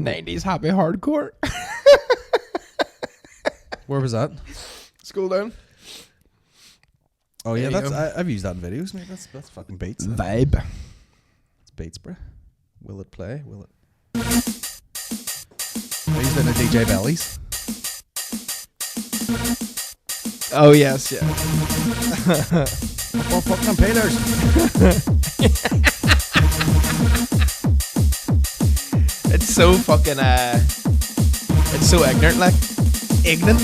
90s happy hardcore. Where was that? Scroll down. Oh yeah, There you I've used that in videos, mate. That's fucking beats. Vibe. It's beats, bro. Will it play? Will it? I used it in the DJ Bellies. Oh yes, yeah. Oh, fucking payers. It's so fucking it's so ignorant, like ignorant.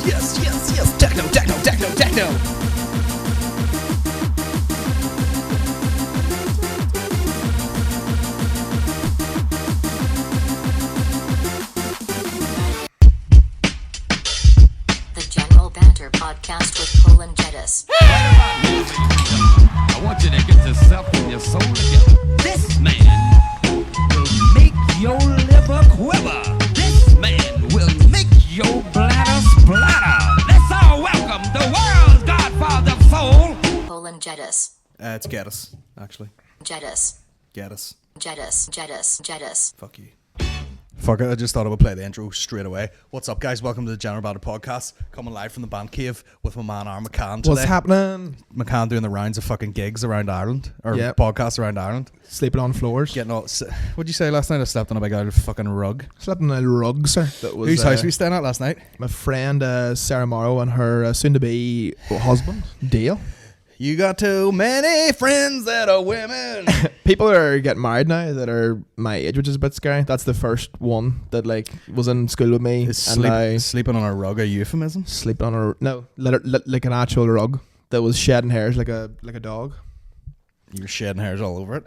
Yes. Techno. The General Banter Podcast with Colin Geddis. I want you to get yourself and your soul together. This man will make your liver quiver. This man will make your bladder splatter. Let's all welcome the world's godfather of soul. Colin Geddis. It's Geddis, actually. Geddis. Geddis. Fuck you. Fuck it, I just thought I would play the intro straight away. What's up, guys? Welcome to the General Banter Podcast. Coming live from the band cave with my man Aaron McCann today. What's happening? McCann doing the rounds of fucking gigs around Ireland. Or Yep. podcasts around Ireland. Sleeping on floors. Getting all... What'd you say last night? I slept on a big old fucking rug. Slept on a rug, sir. That was Whose house were you staying at last night? my friend Sarah Morrow and her soon-to-be husband, Dale. You got too many friends that are women. People are getting married now that are my age, which is a bit scary. That's the first one that like was in school with me. Is and I sleeping on a rug a euphemism? sleeping on like an actual rug that was shedding hairs like a dog. You're shedding hairs all over it.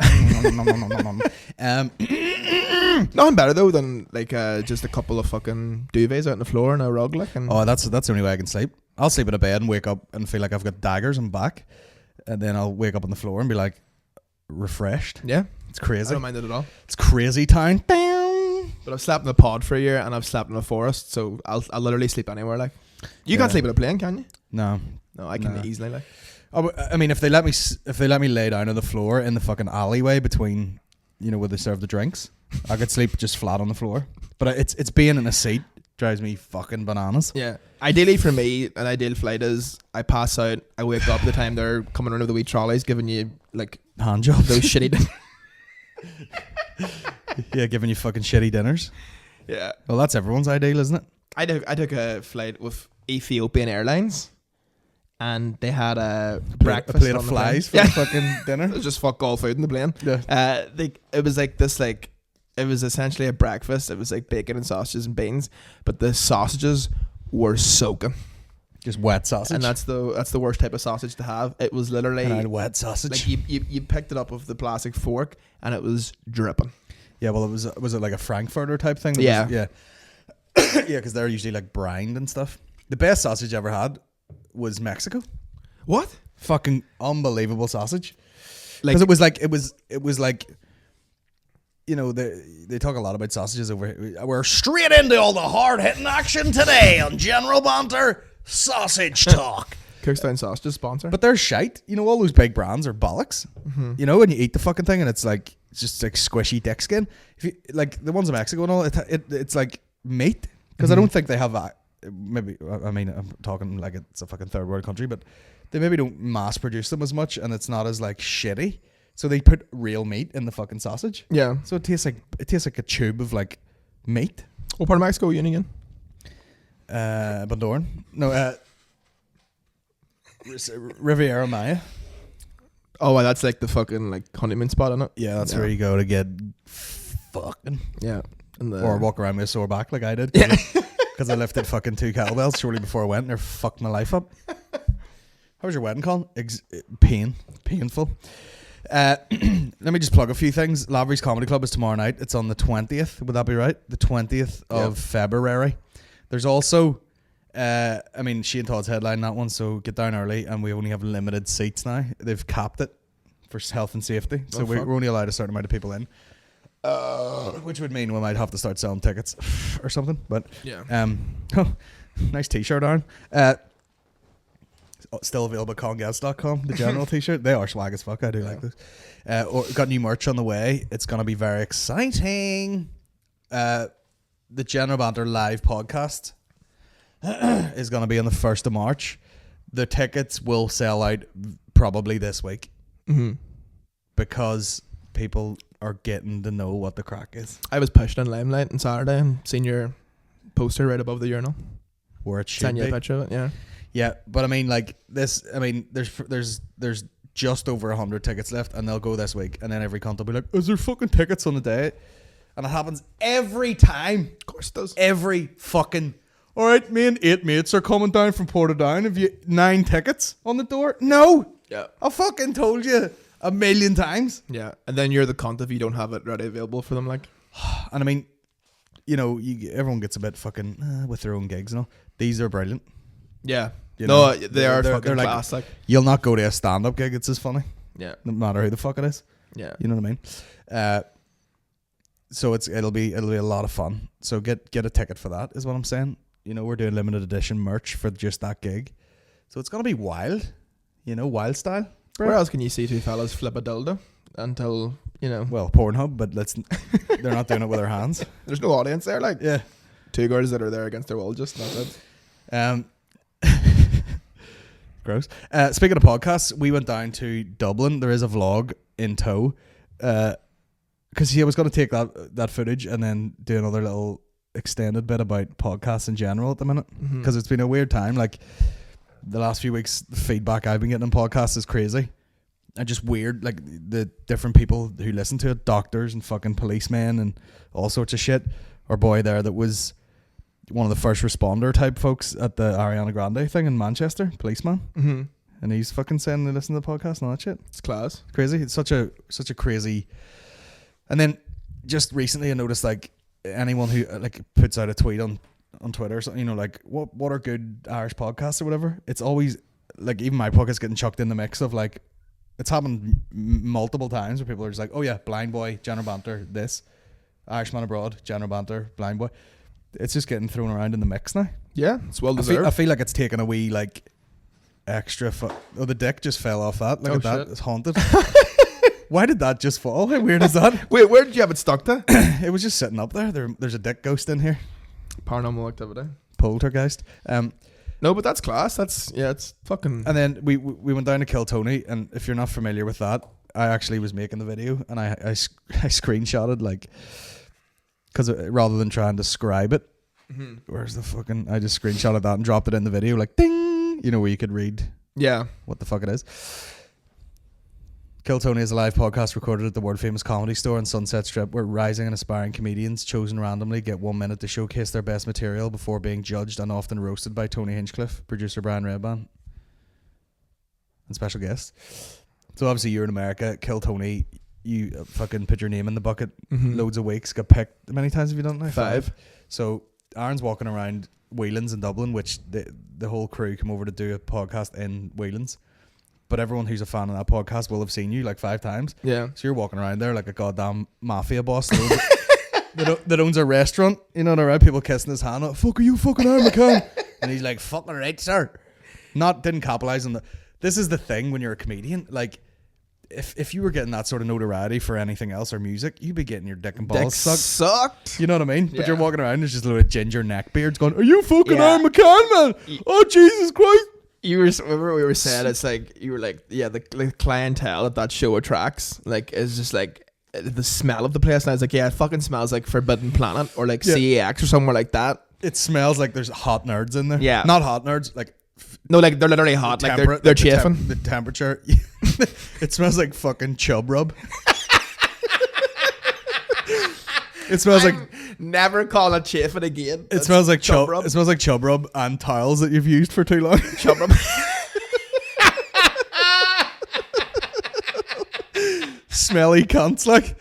Nothing better though than like just a couple of fucking duvets out on the floor and a rug like. And Oh, that's the only way I can sleep. I'll sleep in a bed and wake up and feel like I've got daggers in my back, and then I'll wake up on the floor and be like refreshed. yeah, It's I crazy. don't mind it at all. It's crazy town. Bam. But I've slept in a pod for a year and I've slept in a forest, so I'll literally sleep anywhere. Like you can't Yeah. sleep in a plane, can you? No. No, I can No. easily. Like I mean, if they let me lay down on the floor in the fucking alleyway between, where they serve the drinks, I could sleep just flat on the floor. But it's being in a seat drives me fucking bananas. yeah. Ideally for me, an ideal flight is I pass out, I wake up the time they're coming around with the wee trolleys giving you like Hand jobs. those shitty. Yeah, giving you fucking shitty dinners. Yeah. Well, that's everyone's ideal, isn't it? I took a flight with Ethiopian Airlines, and they had a breakfast. A plate on of the plane. flies for the fucking dinner. It was just fuck all food in the plane. Yeah. It was like this, like it was essentially a breakfast. It was like bacon and sausages and beans, but the sausages were soaking, Just wet sausage. and that's the worst type of sausage to have. It was literally And I had wet sausage. like you picked it up with the plastic fork, and it was dripping. Yeah, well, was it like a Frankfurter type thing? Yeah. Yeah, because they're usually like brined and stuff. The best sausage I ever had was Mexico. What? Fucking unbelievable sausage. Like Because it was like, they talk a lot about sausages over here. We're straight into all the hard hitting action today on General Banter Sausage Talk. Cookstown Sausages sponsor. But they're shite. All those big brands are bollocks. Mm-hmm. When you eat the fucking thing and it's just like squishy dick skin. If you like the ones in Mexico and all, it's like meat, because I don't think they have that. Maybe I'm talking like it's a fucking third world country, but they maybe don't mass produce them as much, and it's not as like shitty. So they put real meat in the fucking sausage. yeah. So it tastes like a tube of like meat. What part of Mexico are you in again? Bondoran. No. Riviera Maya. Oh, well, that's like the fucking like honeymoon spot, isn't it? Yeah, that's where you go to get fucking. Yeah. And Or walk around with a sore back like I did. Yeah. Because I lifted fucking 2 kettlebells shortly before I went, and they fucked my life up. How was your wedding, Colin? Painful. Let me just plug a few things. Lavery's Comedy Club is tomorrow night. It's on the 20th. Would that be right? The 20th of February. There's also, Shane Todd's headline that one, so get down early, and we only have limited seats now. They've capped it for health and safety, so we're only allowed a certain amount of people in. Which would mean we might have to start selling tickets or something. But yeah. nice t-shirt, Aaron. still available at colingeddis.com. The General t-shirt. They are swag as fuck. I do like those. Or got new merch on the way. It's going to be very exciting. The General Banter live podcast is going to be on the 1st of March. The tickets will sell out probably this week. Mm-hmm. Because people are getting to know what the crack is. I was pushed on Limelight on Saturday and seen your poster right above the urinal. Where it should Send you a be. picture of it, yeah. Yeah, but I mean, like this. I mean, there's just over 100 tickets left, and they'll go this week. And then every cunt will be like, "Is there fucking tickets on the day?" And it happens every time. Of course it does. Every fucking. All right, me and 8 mates are coming down from Portadown. Have you 9 tickets on the door? No. Yeah. I fucking told you a million times. Yeah, and then you're the cunt if you don't have it ready available for them, like. And I mean, you know, everyone gets a bit fucking with their own gigs and all. These are brilliant. Yeah. You No, know, they are they're fucking like- class, like. You'll not go to a stand-up gig. It's as funny, Yeah. no matter who the fuck it is. Yeah. You know what I mean? So it'll be a lot of fun. So get a ticket for that is what I'm saying. You know, we're doing limited edition merch for just that gig. So it's gonna be wild. You know, wild style. Where else can you see two fellas flip a dildo until, you know, Well, Pornhub, but they're not doing it with their hands. there's no audience there, like. Yeah. Two girls that are there against their wall, just that's it. Gross. Speaking of podcasts, we went down to Dublin. There is a vlog in tow. Because I was going to take that footage and then do another little extended bit about podcasts in general at the minute. Because it's been a weird time. Like, the last few weeks, the feedback I've been getting on podcasts is crazy. And just weird, like, the different people who listen to it, doctors and fucking policemen and all sorts of shit. Our boy there that was one of the first responder type folks at the Ariana Grande thing in Manchester, policeman. Mm-hmm. And he's fucking saying they listen to the podcast and all that shit. It's class. It's crazy. It's such a crazy. And then just recently I noticed, like, anyone who like puts out a tweet on Twitter or something, you know, like what are good Irish podcasts or whatever, it's always like, even my podcast getting chucked in the mix of, like, it's happened multiple times where people are just like, oh yeah, Blind Boy, General Banter, this Irishman Abroad, General Banter, Blind Boy. It's just getting thrown around in the mix now. Yeah, it's well deserved. I feel like it's taken a wee, like, extra oh, the dick just fell off that. Look at that. Shit. It's haunted. Why did that just fall? How weird is that? Wait, where did you have it stuck to? It was just sitting up there. There's a dick ghost in here. Paranormal activity. Poltergeist. No, but that's class. That's, yeah, it's fucking. And then we went down to Kill Tony, and if you're not familiar with that, I actually was making the video, and I screenshotted, like, because rather than try and describe it, where's the fucking, I just screenshotted that and dropped it in the video, like, ding, you know, where you could read Yeah. what the fuck it is. Kill Tony is a live podcast recorded at the world famous Comedy Store in Sunset Strip, where rising and aspiring comedians chosen randomly get 1 minute to showcase their best material before being judged and often roasted by Tony Hinchcliffe, producer Brian Redban, and special guests. So obviously you're in America. Kill Tony, you fucking put your name in the bucket loads of weeks, got picked. How many times have you done it now? 5. So Aaron's walking around Whelan's in Dublin, which the whole crew come over to do a podcast in Whelan's. But everyone who's a fan of that podcast will have seen you like 5 times. Yeah. So you're walking around there like a goddamn mafia boss that owns a restaurant. You know, there are people kissing his hand. Fuck, are you fucking Aaron McCann? And he's like, fucking right, sir. Didn't capitalize on the. This is the thing when you're a comedian. Like, if you were getting that sort of notoriety for anything else or music, you'd be getting your dick and balls sucked. You know what I mean? But you're walking around, there's just a load of ginger neckbeards going, are you fucking Aaron McCann, man? Oh, Jesus Christ. You were, remember we were saying, it's like, you were like, yeah, the clientele that show attracts, like, is just like the smell of the place. And I was like, yeah, it fucking smells like Forbidden Planet or like CAX or somewhere like that. It smells like there's hot nerds in there. Yeah. Not hot nerds, like. No, like they're literally hot. Like they're chafing. The temperature. It smells like fucking chub rub. It smells like. Never call it chafing again. It smells like chub rub. It smells like chub rub and towels that you've used for too long. Chub rub. Smelly cunts, like.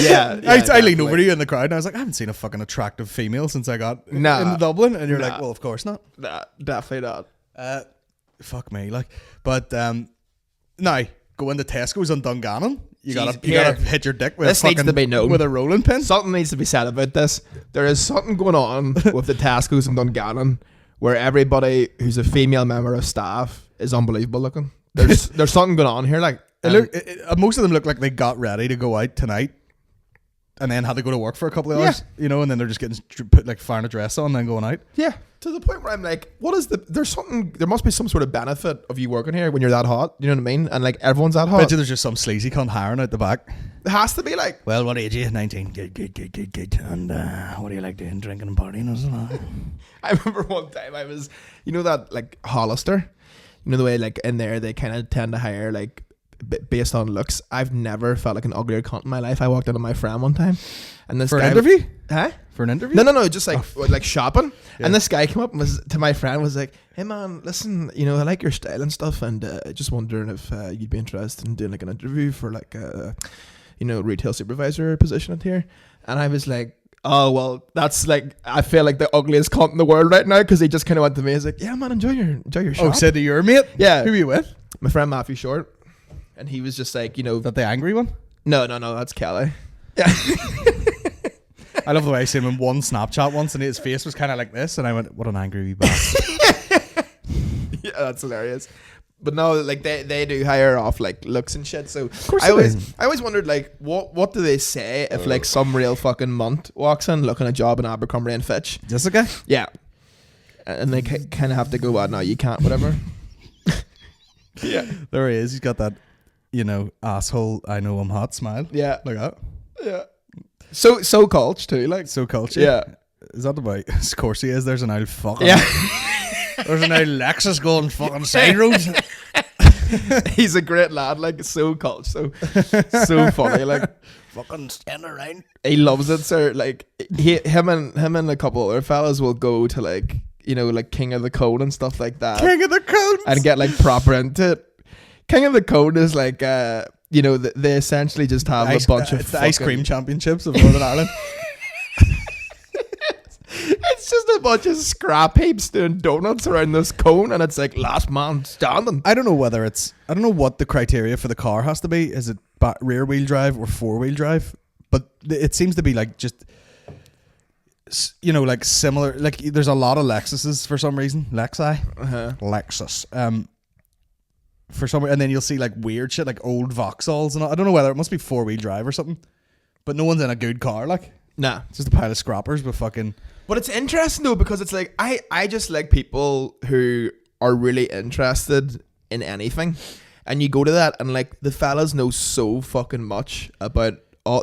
Yeah. I leaned over to you in the crowd and I was like, I haven't seen a fucking attractive female since I got into Dublin. And you're like, well, of course not. Nah, definitely not. Fuck me, like. But now go into Tesco's on Dungannon. You gotta hit your dick with this needs to be known. with a rolling pin. Something needs to be said about this. There is something going on with the Tesco's in Dungannon where everybody who's a female member of staff is unbelievable looking. There's something going on here. Like, most of them look like they got ready to go out tonight, and then had to go to work for a couple of hours. You know, and then they're just getting put like firing a dress on, and then going out. Yeah, to the point where I'm like, what is there must be some sort of benefit of you working here when you're that hot. You know what I mean? And like everyone's that hot. Bet you there's just some sleazy cunt hiring out the back. It has to be like. Well, what age are you? 19. Good. And what do you like doing? Drinking and partying or something? I remember one time I was, you know that like Hollister, you know the way like in there they kind of tend to hire like based on looks. I've never felt like an uglier cunt in my life. I walked in on my friend one time, and this for guy, an interview? Huh? For an interview? No, just like like shopping. Yeah. And this guy came up and was to my friend was like, "Hey man, listen, you know I like your style and stuff, and just wondering if you'd be interested in doing like an interview for like a, you know, retail supervisor position at here." And I was like, oh well, that's like I feel like the ugliest cunt in the world right now because he just kind of went to me. He's like, "Yeah man, enjoy your shop." Oh, said to your mate? Yeah. Who were you with? My friend Matthew Short. And he was just like, you know... Is that the angry one? No, that's Kelly. Yeah. I love the way I seen him in one Snapchat once and his face was kind of like this and I went, what an angry wee bastard. Yeah, that's hilarious. But no, like they do hire off like looks and shit. So of course I always wondered like what do they say if like some real fucking munt walks in looking a job in Abercrombie and Fitch? Jessica? Yeah. And they kind of have to go, no, you can't, whatever. Yeah. There he is. He's got that, you know, asshole, I know I'm hot smile. Yeah. Like that. Yeah. So culture too, like. So culture. Yeah. Is that the way? Of course he is. There's an old fucking... Yeah. There's an old Lexus going fucking side roads. He's a great lad, like so culture, so funny, like fucking stand around. He loves it, sir. Like him and a couple other fellas will go to like, you know, like King of the Code and stuff like that. King of the Code. And get like proper into it. King of the Code is like, you know, they essentially just have a bunch of the ice cream championships of Northern Ireland. It's just a bunch of scrap heaps doing donuts around this cone, and it's like last man standing. I don't know what the criteria for the car has to be. Is it rear wheel drive or 4-wheel drive? But it seems to be like just, you know, like similar. Like there's a lot of Lexuses for some reason. Lexus. For some, and then you'll see like weird shit like old Vauxhalls and all. I don't know whether it must be 4-wheel drive or something. But no one's in a good car. Like nah, it's just a pile of scrappers with fucking. But it's interesting though because it's like I just like people who are really interested in anything, and you go to that and like the fellas know so fucking much about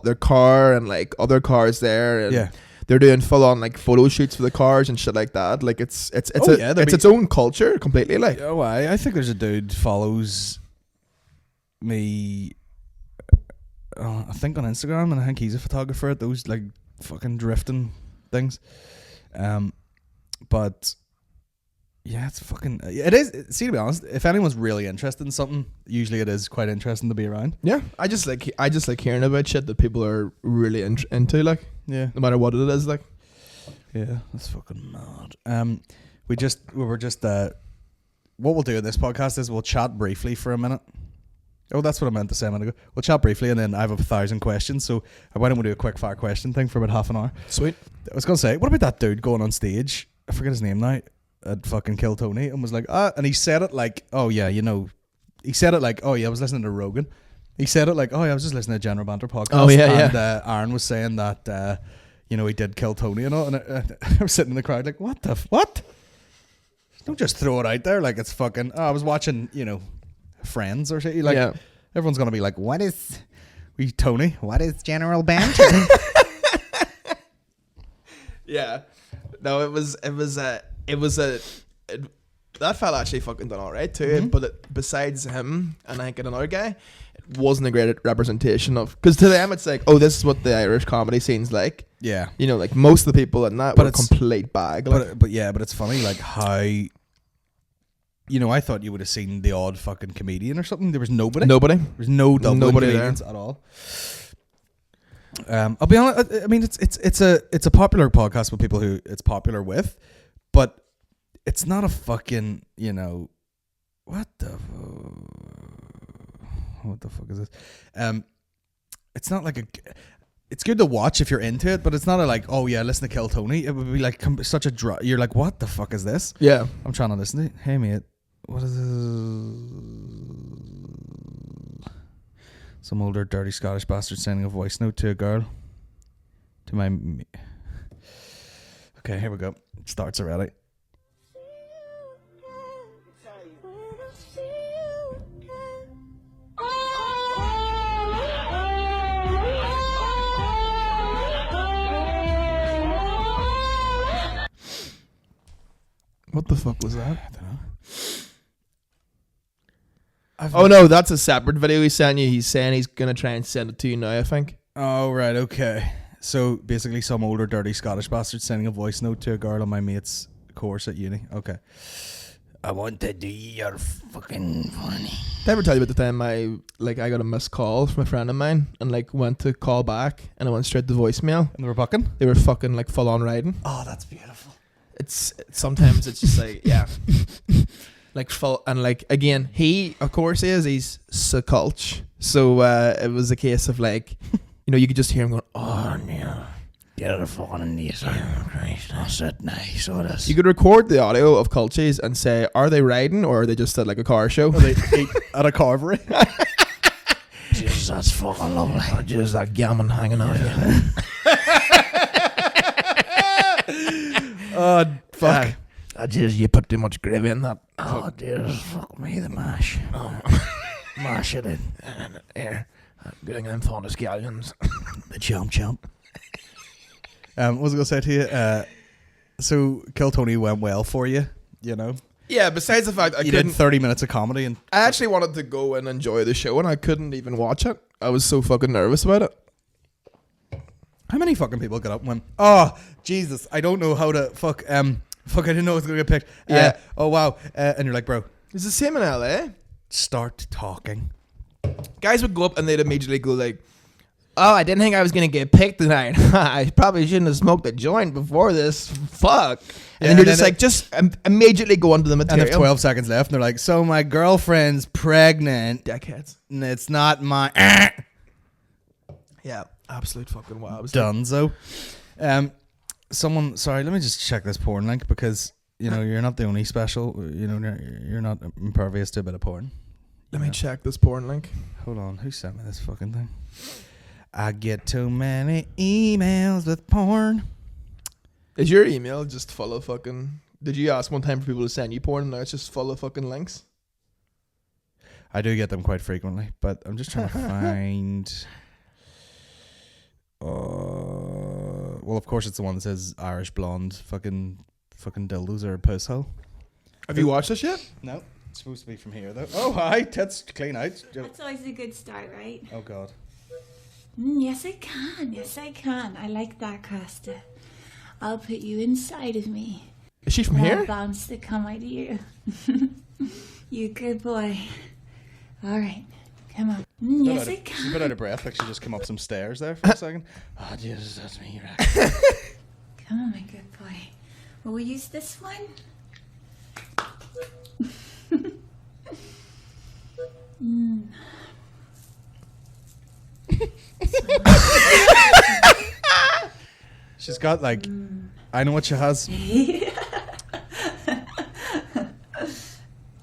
their car and like other cars there, and yeah. They're doing full on like photo shoots for the cars and shit like that. Like it's its own culture completely. Like oh, I think there's a dude follows me. I think on Instagram, and I think he's a photographer at those like fucking drifting things. But yeah, it's fucking. It is. See, to be honest, if anyone's really interested in something, usually it is quite interesting to be around. yeah, I just like hearing about shit that people are really into. Like Yeah, no matter what it is. Like yeah, that's fucking mad. We were just what we'll do in this podcast is we'll chat briefly for a minute. Oh, that's what I meant to say a minute ago. We'll chat briefly and then I have 1,000 questions. So why don't we do a quick fire question thing for about half an hour? sweet. I was going to say, what about that dude going on stage? I forget his name now. At fucking Kill Tony and was like, and he said it like, oh yeah, you know, he said it like, oh yeah, I was listening to Rogan. He said it like, oh yeah, I was just listening to General Banter Podcast. Oh yeah, and, yeah. Aaron was saying that, you know, he did Kill Tony and all. And I was sitting in the crowd like, what? Don't just throw it out there like it's fucking. I was watching, you know, Friends or shit. Like, yeah. Everyone's gonna be like, what is Tony? What is General Banter? Yeah. No, it was that fella actually fucking done all right too. Mm-hmm. But besides him and I think another guy, it wasn't a great representation of, because to them it's like, oh, this is what the Irish comedy scene's like. Yeah, you know, like most of the people in that were a complete bag. Like. But it's funny like how, you know, I thought you would have seen the odd fucking comedian or something. There was nobody. There was no Dublin comedians at all. I'll be honest. I mean, it's a popular podcast with people who it's popular with, but it's not a fucking, you know, what the fuck is this? It's not like it's good to watch if you're into it, but it's not like, oh yeah, listen to Kill Tony. It would be like such a you're like, what the fuck is this? Yeah. I'm trying to listen to it. Hey mate, what is this? Some older dirty Scottish bastard sending a voice note to a girl. To my... Okay, here we go. It starts already. What the fuck was that? I don't know. Oh no, that's a separate video he sent you. He's saying he's gonna try and send it to you now, I think. Oh, right, okay. So basically some older dirty Scottish bastard sending a voice note to a girl on my mate's course at uni. Okay. I want to do your fucking funny. Did I ever tell you about the time I got a missed call from a friend of mine and like went to call back and I went straight to voicemail? And they were bucking? They were fucking like full on riding. Oh, that's beautiful. It's sometimes it's just like, yeah. Like full, and like again, he of course he's so culch. So it was a case of like, you know, you could just hear him going, oh no, Get a fucking knees. Oh, Christ. That's it nice. So that's. you could record the audio of culches and say, are they riding or are they just at like a car show? Are they at a carvery? Jesus, that's fucking lovely. Or just that gammon hanging out here. Oh, fuck. I just, you put too much gravy in that. Oh, dear. Fuck me, the mash. Oh. Mash it in. Here, good thing I'm fond of scallions. The chomp. What was I going to say to you? So, Kill Tony went well for you, you know? Yeah, besides the fact You did 30 minutes of comedy. And I actually wanted to go and enjoy the show and I couldn't even watch it. I was so fucking nervous about it. how many fucking people got up and went, oh, Jesus, I don't know how to fuck, I didn't know it was going to get picked. Yeah. Oh, wow. And you're like, bro, It's the same in LA. start talking. Guys would go up and they'd immediately go like, oh, I didn't think I was going to get picked tonight. I probably shouldn't have smoked a joint before this. Fuck. And then you're just like, just immediately go onto the And material. they have 12 seconds left, and they're like, so my girlfriend's pregnant, Deckheads. and it's not my... Yeah, absolute fucking wild. Dunzo. Someone, sorry, let me just check this porn link, because, you know, you're not the only special, you know, you're not impervious to a bit of porn. Let me check this porn link. Hold on, who sent me this fucking thing? I get too many emails with porn. Is your email just full of fucking... Did you ask one time for people to send you porn and now it's just full of fucking links? I do get them quite frequently, but I'm just trying to find... well, of course, it's the one that says Irish blonde fucking dildos or a puss hole. Have you watched this yet? No, it's supposed to be from here, though. Oh, hi, tits clean out. That's always a good start, right? Oh, God. Yes, I can. Yes, I can. I like that, Costa. I'll put you inside of me. Is she from And here? I'll bounce to come out of you. You good boy. All right. Come on. Yes, I She's a bit can. out of breath, like she just came up some stairs there for a second. Oh, Jesus, that's me. Right. Come on, my good boy. Will we use this one? She's got, like, I know what she has.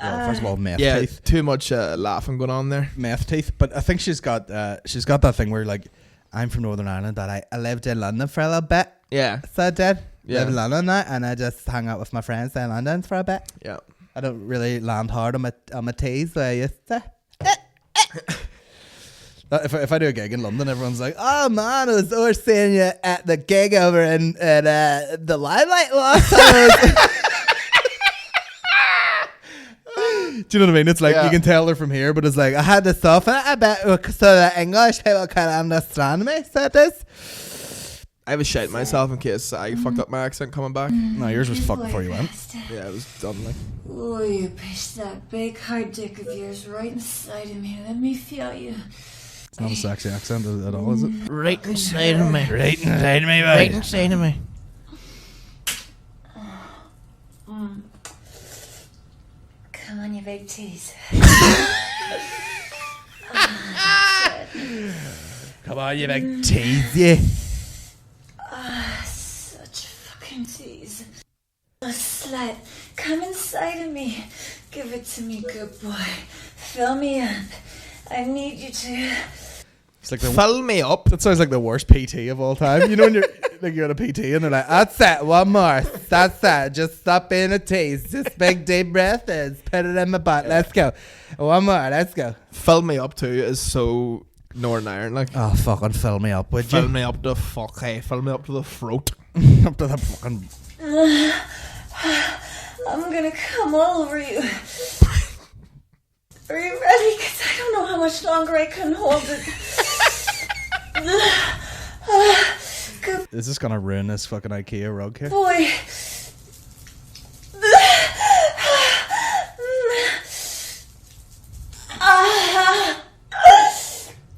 Well, first of all, meth Yeah, teeth. too much laughing going on there. Meth teeth. But I think she's got that thing where, like, I'm from Northern Ireland, but I lived in London for a little bit. Yeah, So I did. Yeah. Live in London now, and I just hung out with my friends in London for a bit. yeah. I don't really land hard on my T's the way I used to. If I do a gig in London, everyone's like, "Oh man, I was seeing you at the gig over in the Limelight last time." Do you know what I mean? It's like Yeah. you can tell they're from here, but it's like I had to soften it a bit so that English people can understand me. So it is. I was shitting myself in case I fucked up my accent coming back. No, yours was Good fucked boy, before you went. Costa. Yeah, it was done like. Oh, you pushed that big hard dick of yours right inside of me. Let me feel you. It's not a sexy accent at all, is it? Right inside of me. Right inside me, Right inside of me. Come on, you big tease. Come on, you big tease, yeah. Such fucking tease. A slut. Come inside of me. Give it to me, good boy. Fill me up. I need you to. It's like Fill me up. that sounds like the worst PT of all time. You know when you're at a PT and they're like, that's it, one more. That's that. Just stop being a tease. Just big deep breath and put it in my butt. Let's go. One more. Let's go. Fill me up too is so Northern Ireland. Like, Oh, fucking fill me up, would fill you? me up to fuck. Hey, fill me up to the throat. Up to the fucking. I'm gonna come all over you. Are you ready? Because I don't know how much longer I can hold it. Good Is this gonna ruin this fucking IKEA rug here? boy.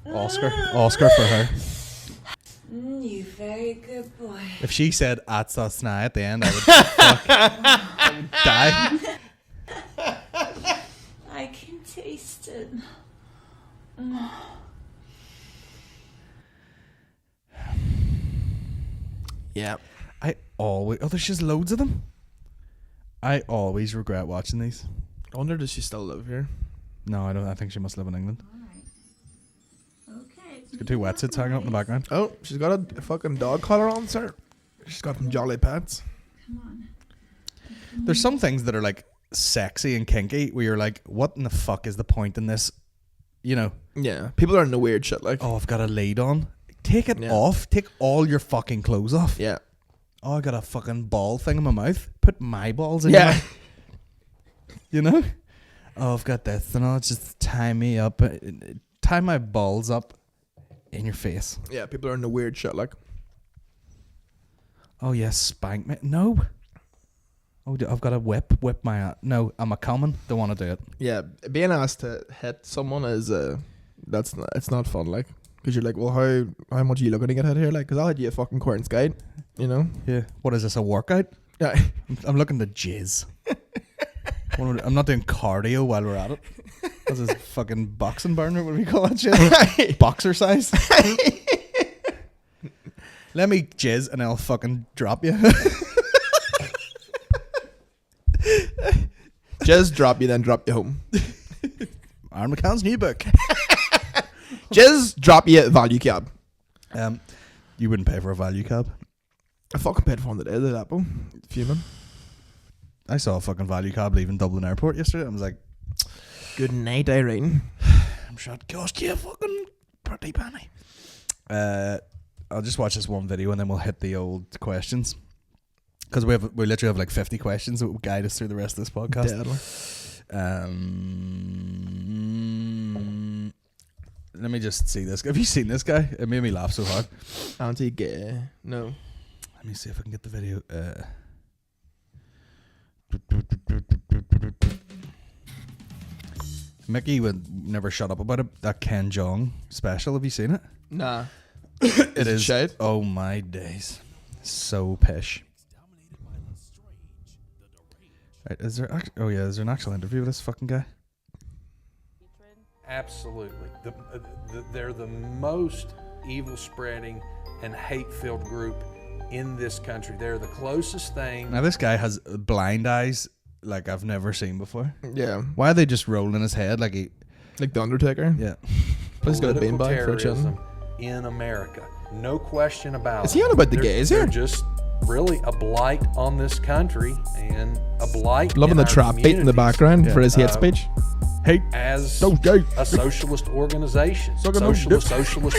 Oscar for her. You very good boy. If she said "That's us now" at the end, I would die. I can taste it. Yeah. I always. Oh, there's just loads of them. I always regret watching these. I wonder, does she still live here? No, I don't. I think she must live in England. Okay. She's got two wetsuits hanging up in the background. Oh, she's got a fucking dog collar on, sir. She's got them jolly pants. Come on. There's some things that are like sexy and kinky where you're like, what in the fuck is the point in this? You know, Yeah. People are into weird shit like. oh, I've got a lead on. Take it Yeah. off. Take all your fucking clothes off. Yeah. Oh, I got a fucking ball thing in my mouth. Put my balls in your Yeah. mouth. You know? Oh, I've got this. And I'll just tie me up. Tie my balls up in your face. Yeah. People are into weird shit like. Oh, yes, spank me. No. Oh, I've got to whip my... No, I'm a coming. Don't want to do it. Yeah. Being asked to hit someone is it's not fun like. Because you're like, well, how much are you looking to get hit here? Like, because I'll hit you a fucking quartern skate, you know? Yeah. What is this, a workout? Yeah. I'm looking to jizz. I'm not doing cardio while we're at it. This is fucking boxing burner. What do we call that shit? Boxer size. Let me jizz and I'll fucking drop you. Just drop you, then drop you home. Aaron McCann's new book. Just drop you at value cab. You wouldn't pay for a value cab. I fucking paid for one today, the Apple. Fuming. I saw a fucking value cab leaving Dublin Airport yesterday. I was like, Good night, Irene. I'm sure it cost you a fucking pretty penny. I'll just watch this one video and then we'll hit the old questions. Because we literally have like 50 questions that will guide us through the rest of this podcast. Deadly. Let me just see this. Have you seen this guy? It made me laugh so hard. Anti-gay. No. Let me see if I can get the video. Mickey would never shut up about it. That Ken Jeong special. Have you seen it? Nah. It is. shite? Oh my days. So pish. Right, is there? Is there an actual interview with this fucking guy? Absolutely. They're the most evil spreading and hate filled group in this country. They're the closest thing. Now this guy has blind eyes like I've never seen before. Yeah. Why are they just rolling his head like he? Like the Undertaker. Yeah. Plus he's got a Political beanbag for a chin. terrorism in America. No question about it. Is he on about the They're- gays They're here? just really a blight on this country and a blight Loving in the our trap beat in the communities background for his hate Uh, speech. Hey. as Don't gay. a socialist organization. Suck it on Socialist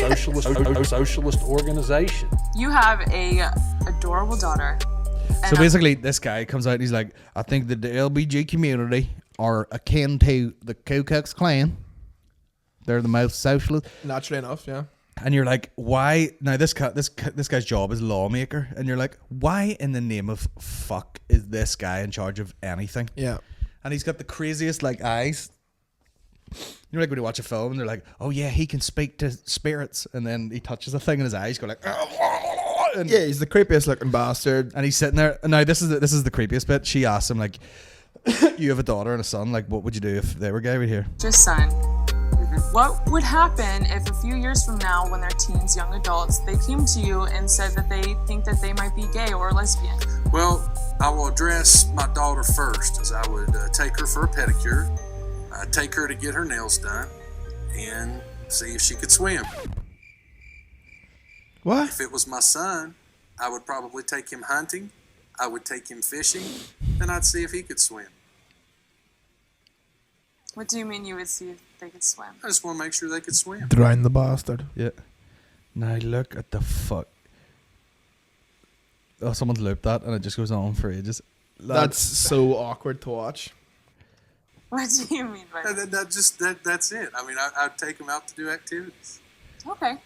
organization. You have a adorable daughter. So basically, this guy comes out and he's like, I think that the LBG community are akin to the Ku Klux Klan. They're the most socialist. Naturally enough, yeah. And you're like, why? Now, this guy's job is lawmaker. And you're like, why in the name of fuck is this guy in charge of anything? Yeah. And he's got the craziest, like, eyes. You know, like when you watch a film and they're like, oh, yeah, he can speak to spirits. And then he touches a thing in his eyes, go like, and Yeah, he's the creepiest looking bastard. And he's sitting there. Now, this is the creepiest bit. She asks him, like, you have a daughter and a son. Like, what would you do if they were gay right here? Just son. You're What would happen if a few years from now, when they're teens, young adults, they came to you and said that they think that they might be gay or lesbian? Well, I will address my daughter first, as I would take her for a pedicure, take her to get her nails done, and see if she could swim. What? If it was my son, I would probably take him hunting, I would take him fishing, then I'd see if he could swim. What do you mean you would see if they could swim? I just want to make sure they could swim. Drown the bastard. Yeah. Now look at the fuck. Oh, someone's looped that and it just goes on for ages. That's so awkward to watch. What do you mean by that? That's it. I mean, I'd take him out to do activities. Okay.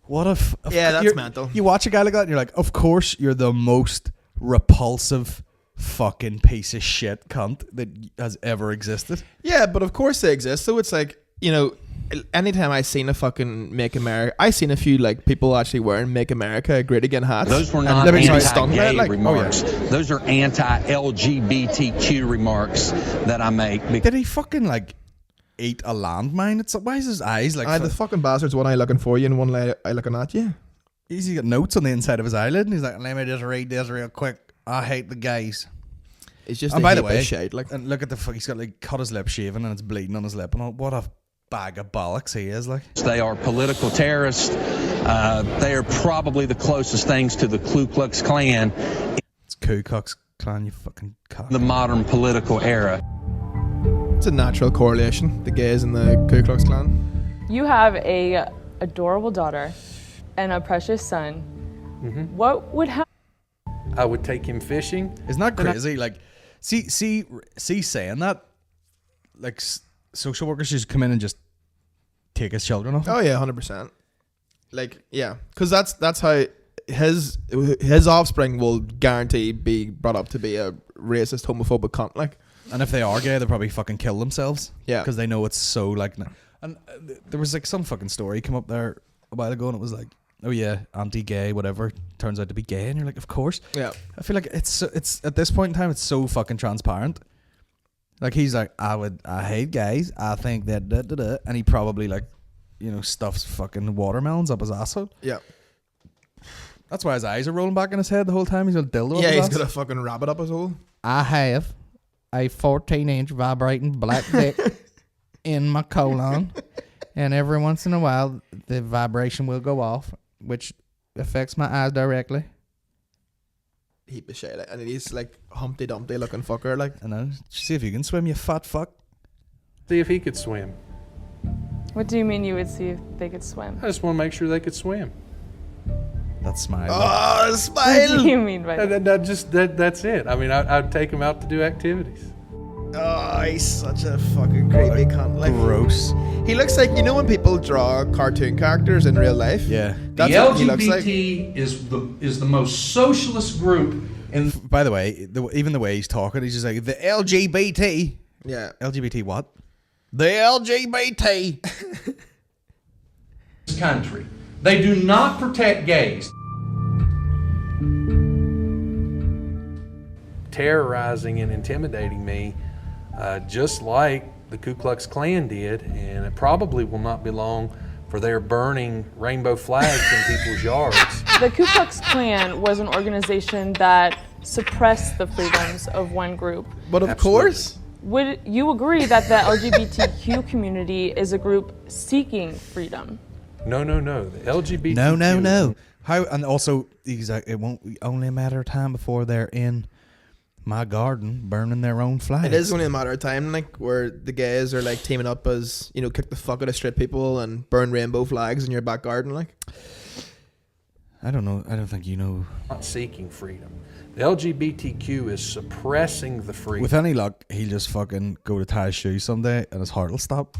What if? Yeah, that's you're- mental. You watch a guy like that and you're like, of course you're the most repulsive fucking piece of shit cunt that has ever existed. Yeah, but of course they exist. So it's like, you know, anytime I seen a fucking Make America, I seen a few like people actually wearing Make America Great Again hats. Those were And not let me try to stun anti-gay that, like, remarks. Oh, yeah. Those are anti-LGBTQ remarks that I make. Did he fucking like eat a landmine? It's why is his eyes like? The fucking bastard's one eye looking for you and one eye looking at you. He's got notes on the inside of his eyelid, and he's like, "Let me just read this real quick. I hate the gays." It's just. And by the way, shade, like, and look at the fuck. He's got like cut his lip shaving, and it's bleeding on his lip, and all. What a bag of bollocks he is, like. They are political terrorists. They are probably the closest things to the Ku Klux Klan It's Ku Klux Klan, you fucking cock. in the modern political era. it's a natural correlation. The gays and the Ku Klux Klan. You have a adorable daughter and a precious son. What would happen? I would take him fishing. Isn't that crazy? Like, see, saying that, like, social workers just come in and just take his children off. Oh yeah, 100%. Like, yeah, because that's how his offspring will guarantee be brought up to be a racist, homophobic cunt. Like, And if they are gay, they'll probably fucking kill themselves. Yeah. Because they know it's so, like... And there was, like, some fucking story come up there a while ago, and it was like, oh, yeah, anti-gay, whatever, turns out to be gay. And you're like, of course. yeah, I feel like it's at this point in time, it's so fucking transparent. Like, he's like, I hate gays. I think that, da. And he probably, like, you know, stuffs fucking watermelons up his asshole. yeah, That's why his eyes are rolling back in his head the whole time. He's got a dildo up yeah. his He's ass. got a fucking rabbit up his hole. I have a 14-inch vibrating black dick in my colon, and every once in a while the vibration will go off, which affects my eyes directly. Heap of shit, like, and he's like Humpty Dumpty looking fucker, like. I know. See if you can swim, you fat fuck. See if he could swim. What do you mean you would see if they could swim? I just want to make sure they could swim. That smile. Oh, What smile! do you mean by that? That's it. I mean, I'd take him out to do activities. Oh, he's such a fucking creepy cunt. Like, Gross. he looks like, you know when people draw cartoon characters in real life? Yeah. That's The what he looks like. LGBT is the most socialist group in. By the way, even the way he's talking, he's just like, the LGBT. Yeah. LGBT what? The LGBT. this country. They do not protect gays. Terrorizing and intimidating me, just like the Ku Klux Klan did, and it probably will not be long for their burning rainbow flags in people's yards. The Ku Klux Klan was an organization that suppressed the freedoms of one group. But of Absolutely. course. Would you agree that the LGBTQ community is a group seeking freedom? No. The LGBTQ. No. How? And also, he's like, it won't be only a matter of time before they're in my garden burning their own flags. It is only a matter of time, like, where the gays are like teaming up as, you know, kick the fuck out of straight people and burn rainbow flags in your back garden, like. I don't know. I don't think you know. Not seeking freedom. The LGBTQ is suppressing the freedom With any luck, he'll just fucking go to tie his shoes someday and his heart will stop.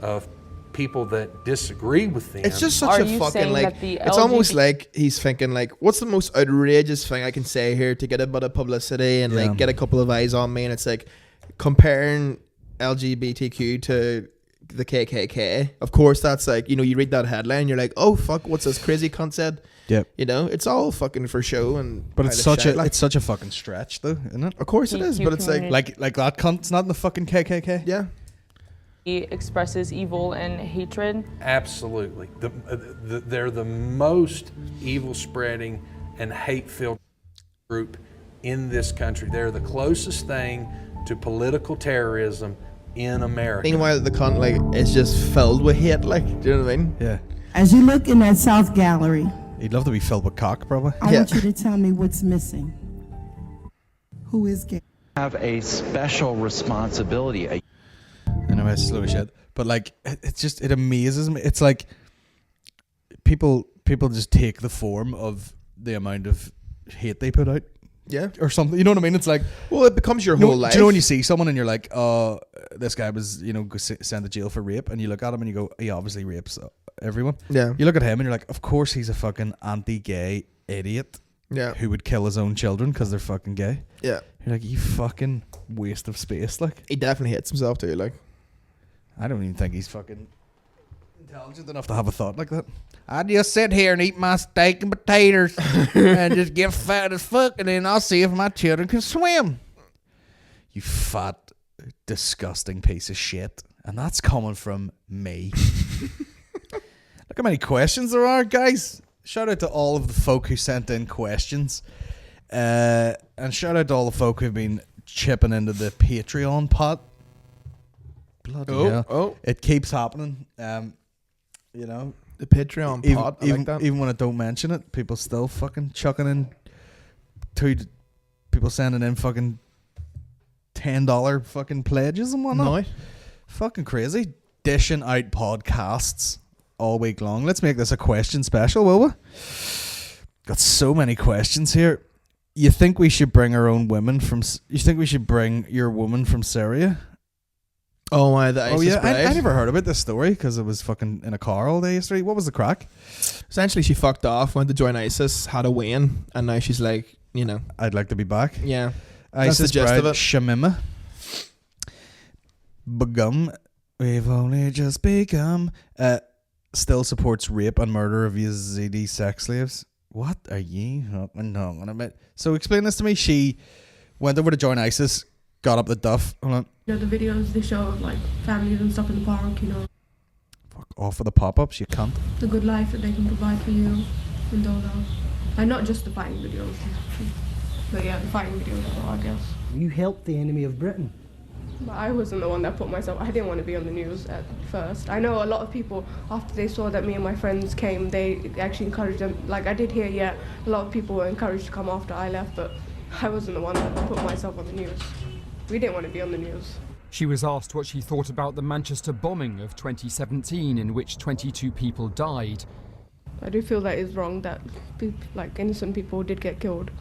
of people that disagree with them. It's just such Are a you fucking, saying like, that the it's almost LGBT like he's thinking, like, what's the most outrageous thing I can say here to get a bit of publicity and, Yeah. like, get a couple of eyes on me? And it's like comparing LGBTQ to the KKK. Of course, that's like, you know, you read that headline, you're like, oh fuck, what's this crazy cunt said? Yep. You know, it's all fucking for show and. But it's such a fucking stretch, though, isn't it? Of course it is, but it's like that cunt's not in the fucking KKK. Yeah. He expresses evil and hatred. Absolutely. They're the most evil spreading and hate filled group in this country. They're the closest thing to political terrorism in America. Meanwhile, the cunt like is just filled with hate. Like, do you know what I mean? Yeah. As you look in that South Gallery, he'd love to be filled with cock, probably. I want you to tell me what's missing. Who is gay? Have a special responsibility. Anyway, it's slow as shit. But like, it amazes me. It's like people just take the form of the amount of hate they put out. Yeah. Or something. You know what I mean? It's like, well, it becomes your whole life. Do you know when you see someone and you're like, oh, this guy was, you know, sent to jail for rape, and you look at him and you go, he obviously rapes everyone. Yeah. You look at him and you're like, of course he's a fucking anti-gay idiot. Yeah. Who would kill his own children because they're fucking gay. Yeah. You're like, you fucking waste of space. Like, he definitely hates himself too. Like, I don't even think he's fucking intelligent enough to have a thought like that. I just sit here and eat my steak and potatoes and just get fat as fuck, and then I'll see if my children can swim. You fat, disgusting piece of shit. And that's coming from me. Look how many questions there are, guys. Shout out to all of the folk who sent in questions. And shout out to all the folk who've been chipping into the Patreon pot. Bloody hell. Oh. It keeps happening. You know, the Patreon pot. I like that. Even when I don't mention it, people still fucking chucking in people sending in fucking $10 fucking pledges and whatnot. No. Fucking crazy. Dishing out podcasts all week long. Let's make this a question special, will we? Got so many questions here. You think we should bring our own women from? You think we should bring your woman from Syria? Oh my! The ISIS bride. I never heard about this story because I was fucking in a car all day yesterday. What was the crack? Essentially, she fucked off, went to join ISIS, had a wean, and now she's like, you know, I'd like to be back. Yeah, ISIS that's the gist bride of it. Shamima Begum. We've only just begun. Still supports rape and murder of Yazidi sex slaves. What are you talking about? So explain this to me. She went over to join ISIS, got up the duff. Hold on. You know, the videos they show of like families and stuff in the park, you know. Fuck off with the pop-ups, you cunt. The good life that they can provide for you and all that. And not just the fighting videos. But yeah, the fighting videos as well, I guess. You helped the enemy of Britain. But I wasn't the one that put myself, I didn't want to be on the news at first. I know a lot of people, after they saw that me and my friends came, they actually encouraged them. Like I did hear, a lot of people were encouraged to come after I left, but I wasn't the one that put myself on the news. We didn't want to be on the news. She was asked what she thought about the Manchester bombing of 2017, in which 22 people died. I do feel that it's wrong that like innocent people did get killed.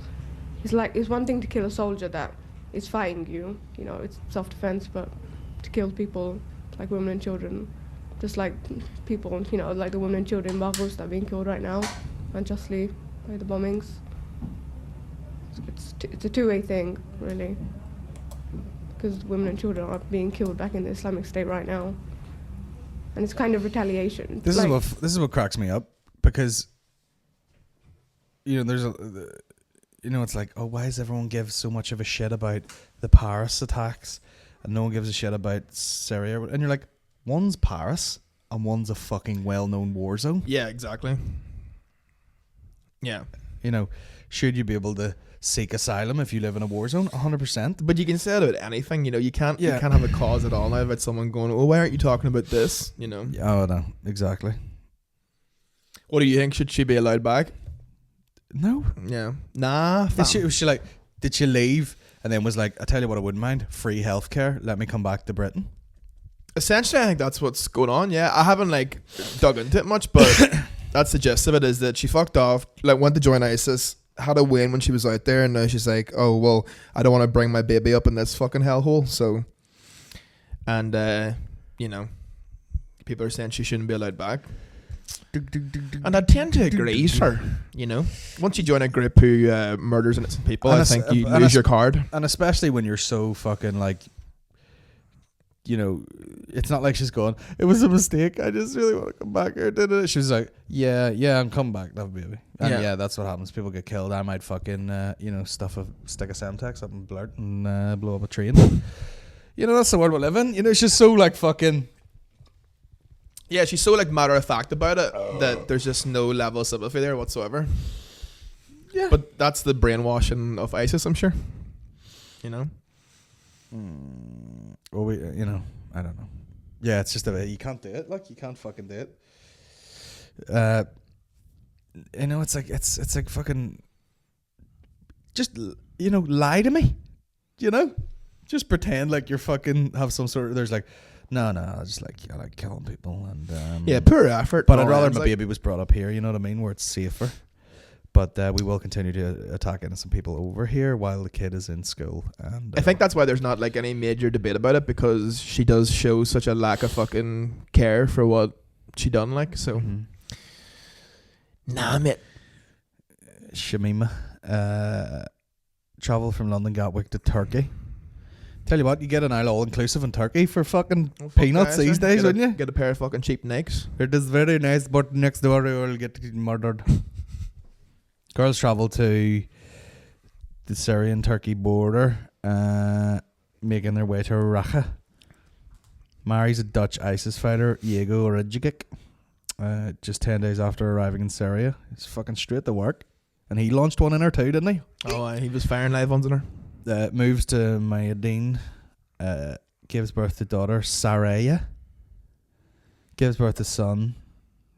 It's one thing to kill a soldier that is fighting you, you know, it's self-defense, but to kill people like women and children, just like people, you know, like the women and children in Baghuz that are being killed right now, unjustly by the bombings. It's a two-way thing, really, because women and children are being killed back in the Islamic State right now, and it's kind of retaliation. This is what cracks me up, because you know it's like, oh, why does everyone give so much of a shit about the Paris attacks and no one gives a shit about Syria? And you're like, one's Paris and one's a fucking well-known war zone. Yeah, exactly. Yeah. You know, should you be able to seek asylum if you live in a war zone? 100%. But you can say that about anything, you know. You can't have a cause at all now about someone going, oh, why aren't you talking about this? You know. Oh, no, exactly. What do you think? Should she be allowed back? No. Yeah. Nah. Was she like, did she leave and then was like, I tell you what I wouldn't mind, free healthcare, let me come back to Britain? Essentially, I think that's what's going on. Yeah, I haven't like dug into it much, but that's the gist of it, is that she fucked off, like went to join ISIS, had a win when she was out there, and now she's like, oh well, I don't want to bring my baby up in this fucking hellhole. So, and you know, people are saying she shouldn't be allowed back. And I tend to agree, sir. You know, once you join a group who murders innocent people, I think you lose your card. And especially when you're so fucking like, you know, it's not like she's going, it was a mistake, I just really want to come back here. She was like, yeah, I'm coming back, love baby. And yeah, that's what happens. People get killed. I might fucking, you know, stick a Semtex up and blurt and blow up a train. You know, that's the world we live in. You know, she's so like fucking... Yeah, she's so like matter of fact about it that there's just no level of sympathy there whatsoever. Yeah. But that's the brainwashing of ISIS, I'm sure. You know? Well, you know, I don't know. Yeah, it's just a bit, you can't do it. Like, you can't fucking do it. You know, it's like fucking, just, you know, lie to me. You know? Just pretend like you're fucking have some sort of, there's like, no, I just like, I like killing people. And yeah, poor effort. But I'd rather my baby was brought up here, you know what I mean, where it's safer. But we will continue to attack innocent people over here while the kid is in school. And I think that's why there's not like any major debate about it, because she does show such a lack of fucking care for what she done. Like, so. Nah, mate. Shamima, travel from London Gatwick to Turkey. Tell you what, you get an all inclusive in Turkey for fucking peanuts these days, wouldn't you? Get a pair of fucking cheap Nikes. It is very nice, but next door you will get murdered. Girls travel to the Syrian-Turkey border, making their way to Raqqa. Marries a Dutch ISIS fighter, Yego Origic, just 10 days after arriving in Syria. He's fucking straight to work. And he launched one in her too, didn't he? Oh, he was firing live ones in her. Moves to Mayadeen, gives birth to daughter, Saraya. Gives birth to son.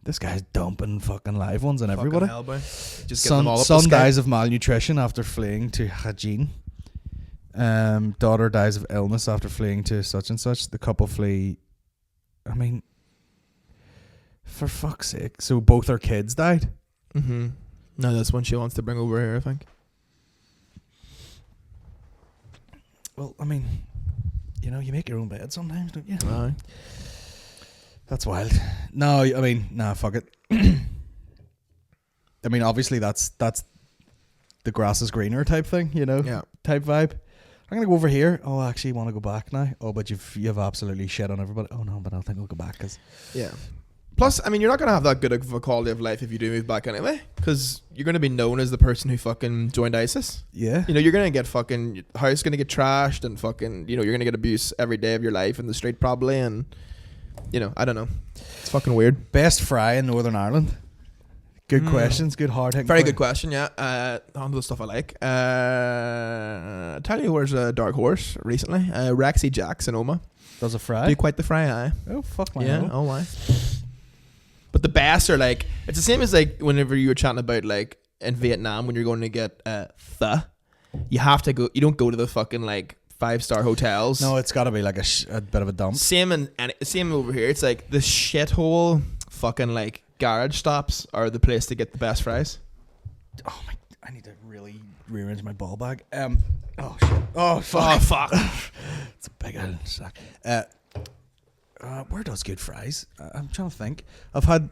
This guy's dumping fucking live ones on everybody. Hell, just them all up son dies of malnutrition after fleeing to Hajin. Daughter dies of illness after fleeing to such and such. The couple flee. I mean, for fuck's sake. So both her kids died? Mm-hmm. No, that's one she wants to bring over here, I think. Well, I mean, you know, you make your own bed sometimes, don't you? Aye. That's wild. No, I mean, nah, fuck it. I mean, obviously that's the grass is greener type thing, you know? Yeah. Type vibe. I'm going to go over here. Oh, I actually want to go back now. Oh, but you've absolutely shit on everybody. Oh, no, but I think I'll go back. Yeah. Plus, I mean, you're not going to have that good of a quality of life if you do move back anyway, because you're going to be known as the person who fucking joined ISIS. Yeah. You know, you're going to get fucking, house going to get trashed and fucking, you know, you're going to get abuse every day of your life in the street probably, and, you know, I don't know. It's fucking weird. Best fry in Northern Ireland? Good questions, good hard hitting. Very good question, yeah. On to the stuff I like. Tell you where's a dark horse recently. Rexy Jack Sonoma. Does a fry? Do quite the fry, aye. Oh, fuck my yeah, oh, why? But the best are like, it's the same as like whenever you were chatting about like in Vietnam when you're going to get pho, you have to go, you don't go to the fucking like 5-star hotels. No, it's got to be like a bit of a dump. Same same over here. It's like the shithole fucking like garage stops are the place to get the best fries. Oh my, I need to really rearrange my ball bag. Oh shit. Oh fuck. Oh fuck. It's a big old sack. Where does good fries? I'm trying to think. I've had.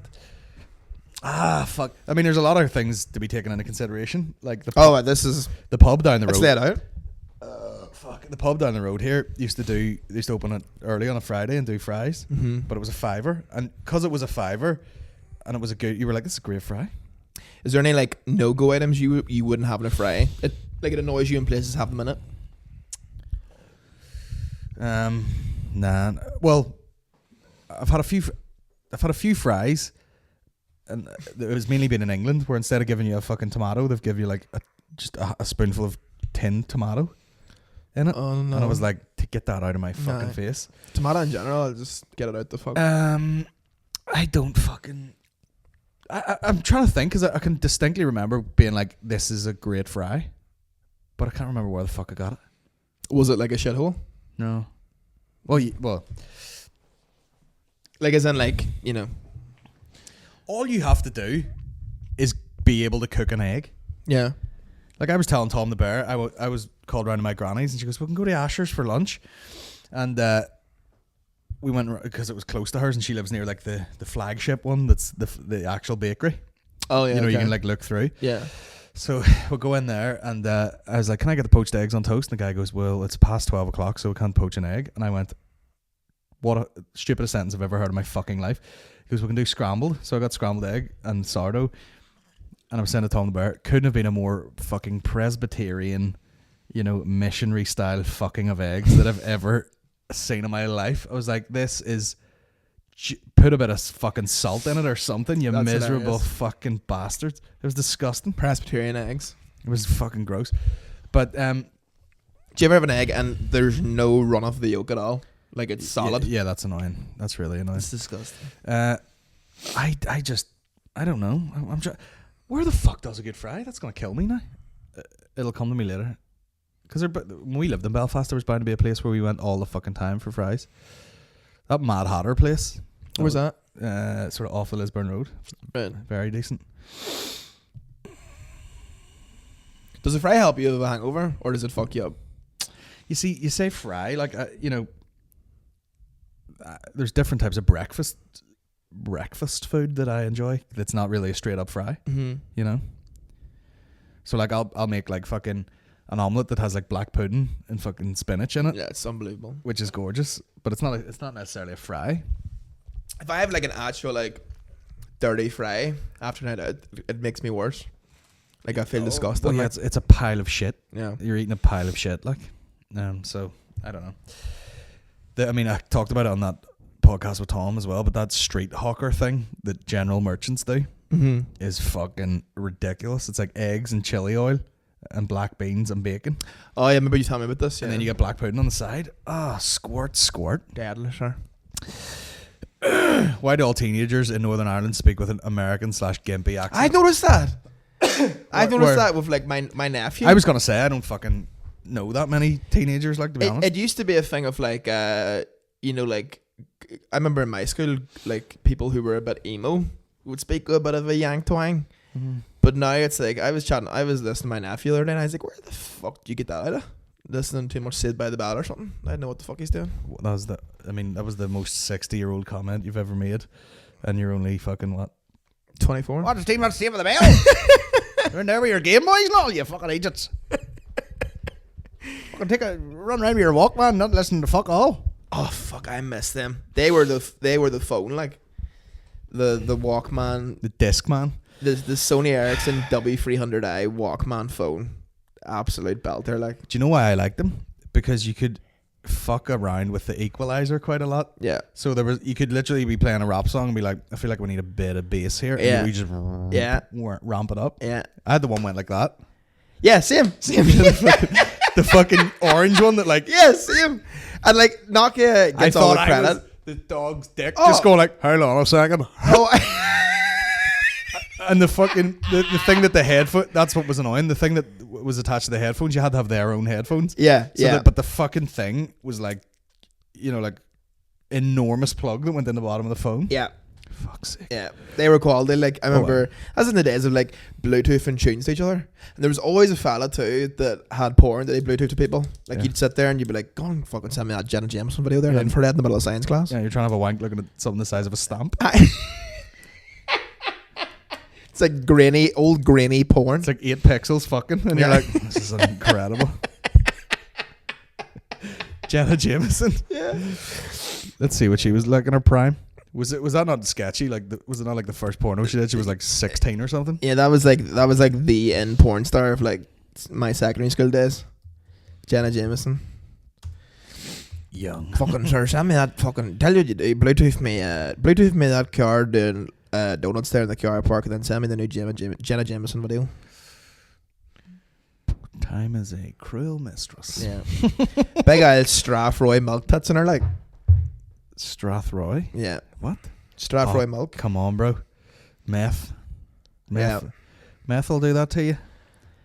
Fuck. I mean, there's a lot of things to be taken into consideration. Like the pub, this is the pub down the road. Let's lay it out. Fuck. The pub down the road here used to open it early on a Friday and do fries, but it was a $5, and because it was a $5, and it was a good. You were like, this is a great fry. Is there any like no-go items you wouldn't have in a fry? It annoys you in places have them in it. Nah. Well, I've had a few fries, and it was mainly been in England, where instead of giving you a fucking tomato, they've given you like just a spoonful of tinned tomato in it. Oh no! And I was like, to get that out of my fucking face. Tomato in general, I'll just get it out the fuck. I don't fucking. I'm trying to think, because I can distinctly remember being like, this is a great fry, but I can't remember where the fuck I got it. Was it like a shithole? No. Well, like as in like, you know, all you have to do is be able to cook an egg. Yeah. Like I was telling Tom the bear, I was called round to my granny's, and she goes, we can go to Asher's for lunch. And we went, because it was close to hers, and she lives near like the flagship one that's the actual bakery. Oh yeah. You know, okay. you can like look through. Yeah. So we'll go in there, and I was like, can I get the poached eggs on toast? And the guy goes, well, it's past 12 o'clock, so we can't poach an egg. And I went, what a stupidest sentence I've ever heard in my fucking life. He goes, we can do scrambled. So I got scrambled egg and sourdough. And I was saying to Tom the Bear, couldn't have been a more fucking Presbyterian, missionary style fucking of eggs that I've ever seen in my life. I was like, this is, put a bit of fucking salt in it or something, you That's miserable hilarious. fucking bastards. It was disgusting. Presbyterian eggs. It was fucking gross. But do you ever have an egg and there's no run off the yolk at all? Like it's solid. Yeah, that's annoying. That's really annoying. It's disgusting. I don't know. I'm trying. Where the fuck does it get fry? That's gonna kill me now. It'll come to me later. Because when we lived in Belfast, there was bound to be a place where we went all the fucking time for fries. That Mad Hatter place. Where's that? Sort of off the Lisburn Road. Right. Very decent. Does the fry help you with a hangover, or does it fuck you up? You see, you say fry, like there's different types of breakfast food that I enjoy. That's not really a straight up fry. Mm-hmm. So like I'll make like fucking an omelette that has like black pudding and fucking spinach in it. Yeah, it's unbelievable. Which is gorgeous, but it's not necessarily a fry. If I have like an actual like dirty fry after night out, it makes me worse. Like I feel disgusted. Well, yeah, like. it's a pile of shit. Yeah, you're eating a pile of shit. Like, so I don't know. I talked about it on that podcast with Tom as well, but that street hawker thing that general merchants do is fucking ridiculous. It's like eggs and chili oil and black beans and bacon. Oh, yeah, I remember you telling me about this. Yeah. And then you get black pudding on the side. Squirt. Deadly, sure. Why do all teenagers in Northern Ireland speak with an American/Gimpy accent? I noticed that. I've noticed that with like my nephew. I was gonna say I don't fucking know that many teenagers, like, to be honest. It used to be a thing of like like I remember in my school, like people who were a bit emo would speak a bit of a yank twang. But now it's like I was listening to my nephew the other day and I was like, where the fuck do you get that out of? Listening too much Sid by the Bell or something? I don't know what the fuck he's doing. That was the most 60-year-old comment you've ever made, and you're only fucking what? 24. What, does team not save the bell? You're in there with your Game Boys and all, you fucking idiots. Fucking run around with your Walkman, not listen to fuck all. Oh fuck, I miss them. They were the phone, like the Walkman, the Discman, the Sony Ericsson W300i Walkman phone, absolute belter. Like, do you know why I liked them? Because you could fuck around with the equalizer quite a lot. Yeah. So you could literally be playing a rap song and be like, I feel like we need a bit of bass here. Yeah. And we just ramp it up. Yeah. I had the one went like that. Yeah, same. The fucking orange one that like, yeah, same. And like Nokia gets all the credit. I was the dog's dick just going like, hold on a second. And the fucking the thing that the headphone, that's what was annoying. The thing that was attached to the headphones, you had to have their own headphones. Yeah, But the fucking thing was like, like enormous plug that went in the bottom of the phone. Yeah. Fuck's sake. Yeah, they were called. Like I remember, as in the days of like Bluetooth and tunes to each other. And there was always a fella too that had porn that he Bluetooth to people. Like you'd sit there and you'd be like, "Go on, fucking send me that Jenna Jameson video there." And infrared in the middle of science class. Yeah, you're trying to have a wank looking at something the size of a stamp. It's like old grainy porn. It's like 8 pixels fucking, and you're like, this is incredible. Jenna Jameson. Yeah. Let's see what she was like in her prime. Was that not sketchy? Like, was it not like the first porno she did? She was like 16 or something. Yeah, that was like the in porn star of like my secondary school days. Jenna Jameson. Young. Fucking sir, send me that fucking. Tell you what you do. Bluetooth me that car doing donuts there in the car park, and then send me the new Jenna Jameson video. Time is a cruel mistress. Yeah. Big old Strathroy milk tits in her, like. Strathroy? Yeah. What? Strathroy milk. Come on, bro. Meth. Yeah. Meth will do that to you.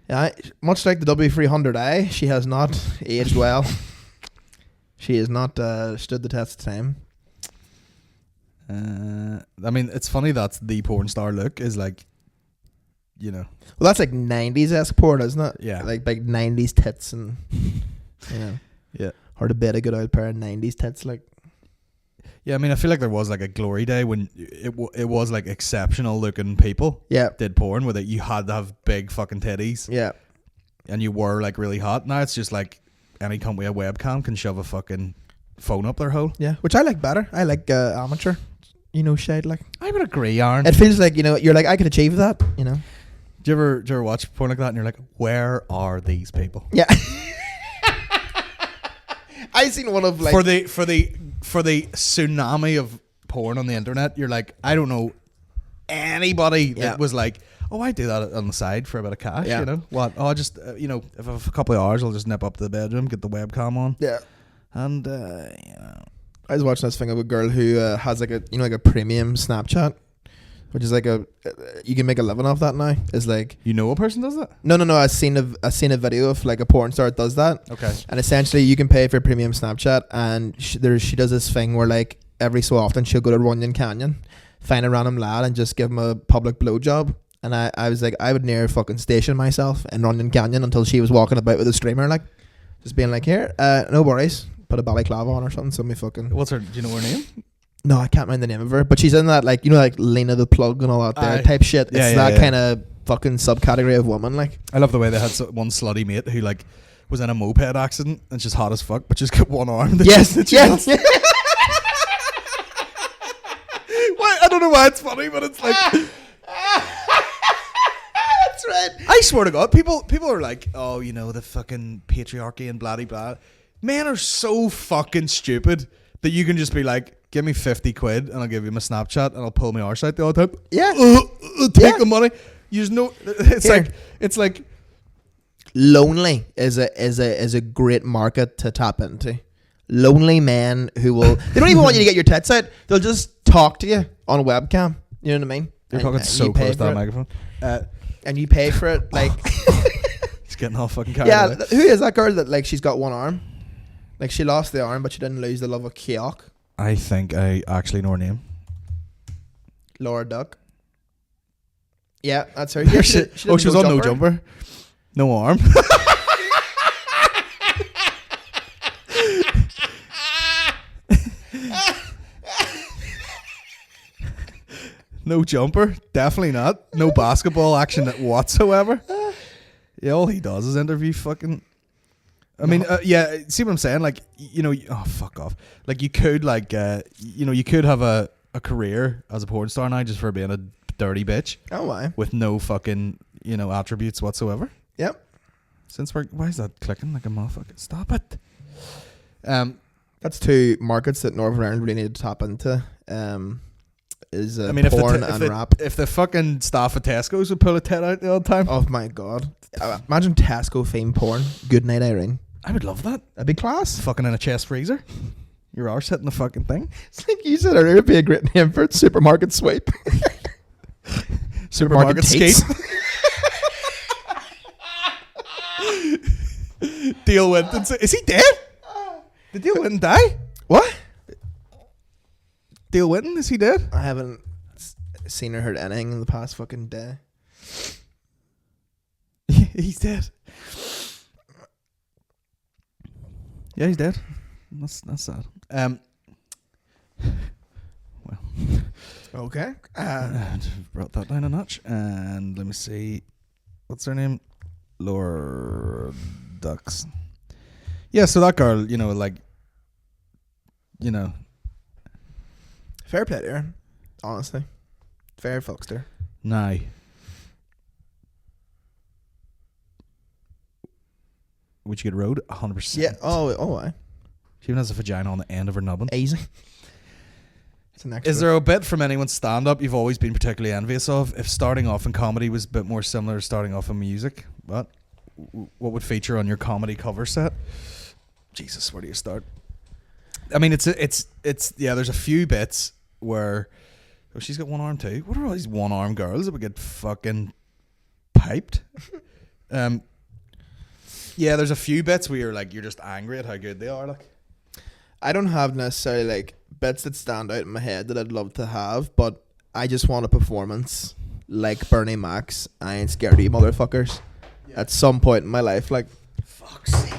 Yeah, much like the W300i, she has not aged well. She has not stood the test of time. I mean, it's funny that's the porn star look is like, Well, that's like 90s-esque porn, isn't it? Yeah. Like big 90s tits and, Yeah. Or to bet a good old pair of 90s tits, like. Yeah, I mean, I feel like there was like a glory day when it was like exceptional looking people. Yeah. Did porn with it. You had to have big fucking titties. Yeah. And you were like really hot. Now it's just like any cunt with a webcam can shove a fucking phone up their hole. Yeah, which I like better. I like amateur, shade. Like, I would agree, Aaron. it feels like you're like, I could achieve that. Do you ever watch porn like that and you're like, where are these people? Yeah. I seen one of like for the tsunami of porn on the internet. You're like, I don't know anybody that was like, oh, I do that on the side for a bit of cash. Yeah. What? Oh, I just if I have a couple of hours, I'll just nip up to the bedroom, get the webcam on. Yeah. And I was watching this thing of a girl who has like a like a premium Snapchat, which is like you can make a living off that now. Is like, a person does that? No. I seen a video of like a porn star that does that. Okay. And essentially, you can pay for premium Snapchat, and she does this thing where like every so often she'll go to Runyon Canyon, find a random lad, and just give him a public blowjob. And I was like, I would near fucking station myself in Runyon Canyon until she was walking about with a streamer, like just being like, here, no worries, put a balaclava on or something. So me fucking. What's her? Do you know her name? No, I can't remember the name of her, but she's in that like like Lena the Plug and all that there type shit. It's that kind of fucking subcategory of woman. Like, I love the way they had one slutty mate who like was in a moped accident and she's hot as fuck, but she's got one arm. Yes. Why? I don't know why it's funny, but it's like. That's right. I swear to God, people are like, oh, the fucking patriarchy and blah blah. Men are so fucking stupid that you can just be like, give me 50 quid and I'll give you my Snapchat and I'll pull my arse out the other time. Yeah. Take the money. You just know it's like lonely is a great market to tap into. Lonely men who will they don't even want you to get your tits out. They'll just talk to you on a webcam. You know what I mean? You're talking so close to that microphone. And you pay for it like it's getting all fucking carried away. Who is that girl that like she's got one arm? Like she lost the arm but she didn't lose the love of Keok. I think I actually know her name. Laura Duck. Yeah, that's her. Yeah, she was on No Jumper. No arm. No jumper. Definitely not. No basketball action whatsoever. Yeah, all he does is interview fucking... I mean, see what I'm saying? Like, oh, fuck off. Like, you could, like, you could have a career as a porn star now just for being a dirty bitch. Oh, why? With no fucking, attributes whatsoever. Yep. Why is that clicking like a motherfucker? Stop it. That's two markets that Northern Ireland really need to tap into. Is porn and rap. If the fucking staff at Tesco's would pull a tit out the old time. Oh my God. Imagine Tesco themed porn. Good night, Irene. I would love that. That'd be class. Fucking in a chest freezer. Your arse hitting the fucking thing. It's like you said earlier, it'd be a great name for it. Supermarket swipe. Supermarket skate. Dale Winton. Is he dead? Did Dale Winton die? What? Dale Winton, is he dead? I haven't seen or heard anything in the past fucking day. He's dead. Yeah, he's dead. That's sad. Well. Okay. Brought that down a notch. And let me see. What's her name? Laura Ducks. Yeah, so that girl, Fair play to her, honestly. Fair fuckster. Nah. Would you get road? 100%. Yeah. Oh, aye. She even has a vagina on the end of her nubbin. Easy. It's an extra. Is there a bit from anyone's stand-up you've always been particularly envious of? If starting off in comedy was a bit more similar to starting off in music, what would feature on your comedy cover set? Jesus, where do you start? I mean, it's there's a few bits where she's got one arm too. What are all these one-arm girls that would get fucking piped? Yeah, there's a few bits where you're just angry at how good they are. Like, I don't have necessarily like bits that stand out in my head that I'd love to have, but I just want a performance like Bernie Mac's I Ain't Scared of You Motherfuckers at some point in my life. Like, fuck's sake,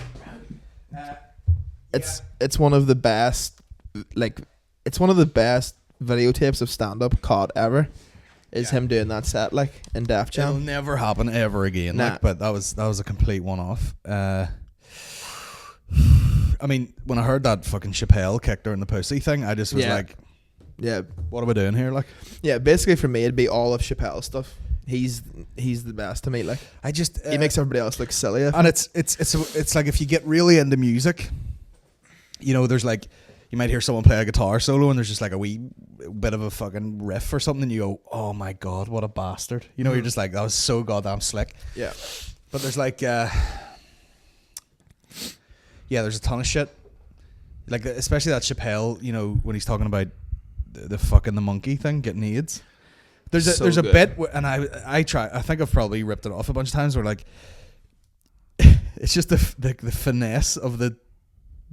man. It's one of the best, like, it's one of the best videotapes of stand-up caught ever. Is him doing that set like in Def Jam. It'll never happen ever again. Nah. Like, but that was a complete one-off. I mean, when I heard that fucking Chappelle kicked her in the pussy thing, I just was like, yeah, what are we doing here? Like, yeah, basically for me, it'd be all of Chappelle stuff. He's the best to me. Like, I just he makes everybody else look silly. And it's like if you get really into music, you know, there's like, you might hear someone play a guitar solo and there's just like a wee bit of a fucking riff or something, and you go, oh my god, what a bastard. You know, you're just like, that was so goddamn slick. Yeah. But there's like, there's a ton of shit. Like, especially that Chappelle, you know, when he's talking about the fucking the monkey thing, getting AIDS. There's a bit, and I think I've probably ripped it off a bunch of times where like, it's just the finesse of the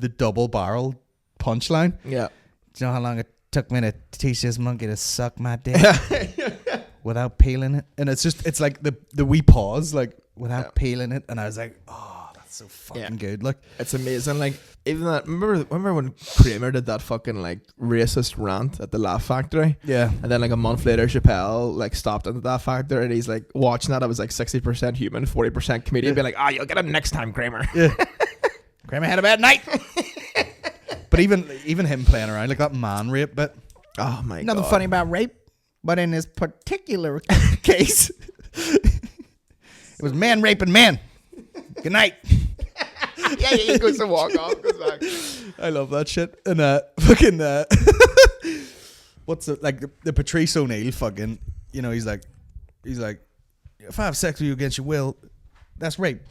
double barrel punchline. Yeah. Do you know how long it took me to teach this monkey to suck my dick without peeling it? And it's like the wee pause, like, without peeling it, and I was like, oh, that's so fucking good. Like, it's amazing. Like, even that, remember when Kramer did that fucking like racist rant at the Laugh Factory? Yeah. And then like a month later, Chappelle like stopped at the Laugh Factory, and he's like watching that. I was like 60% human, 40% comedian. Be like, you'll get it next time, Kramer. Yeah. Kramer had a bad night. But even him playing around, like that man rape bit. Oh my god. Nothing funny about rape, but in this particular case, it was man raping man. Good night. yeah, he goes to walk off, goes back. I love that shit. And fucking what's it like, the Patrice O'Neill fucking, you know, he's like, if I have sex with you against your will, that's rape.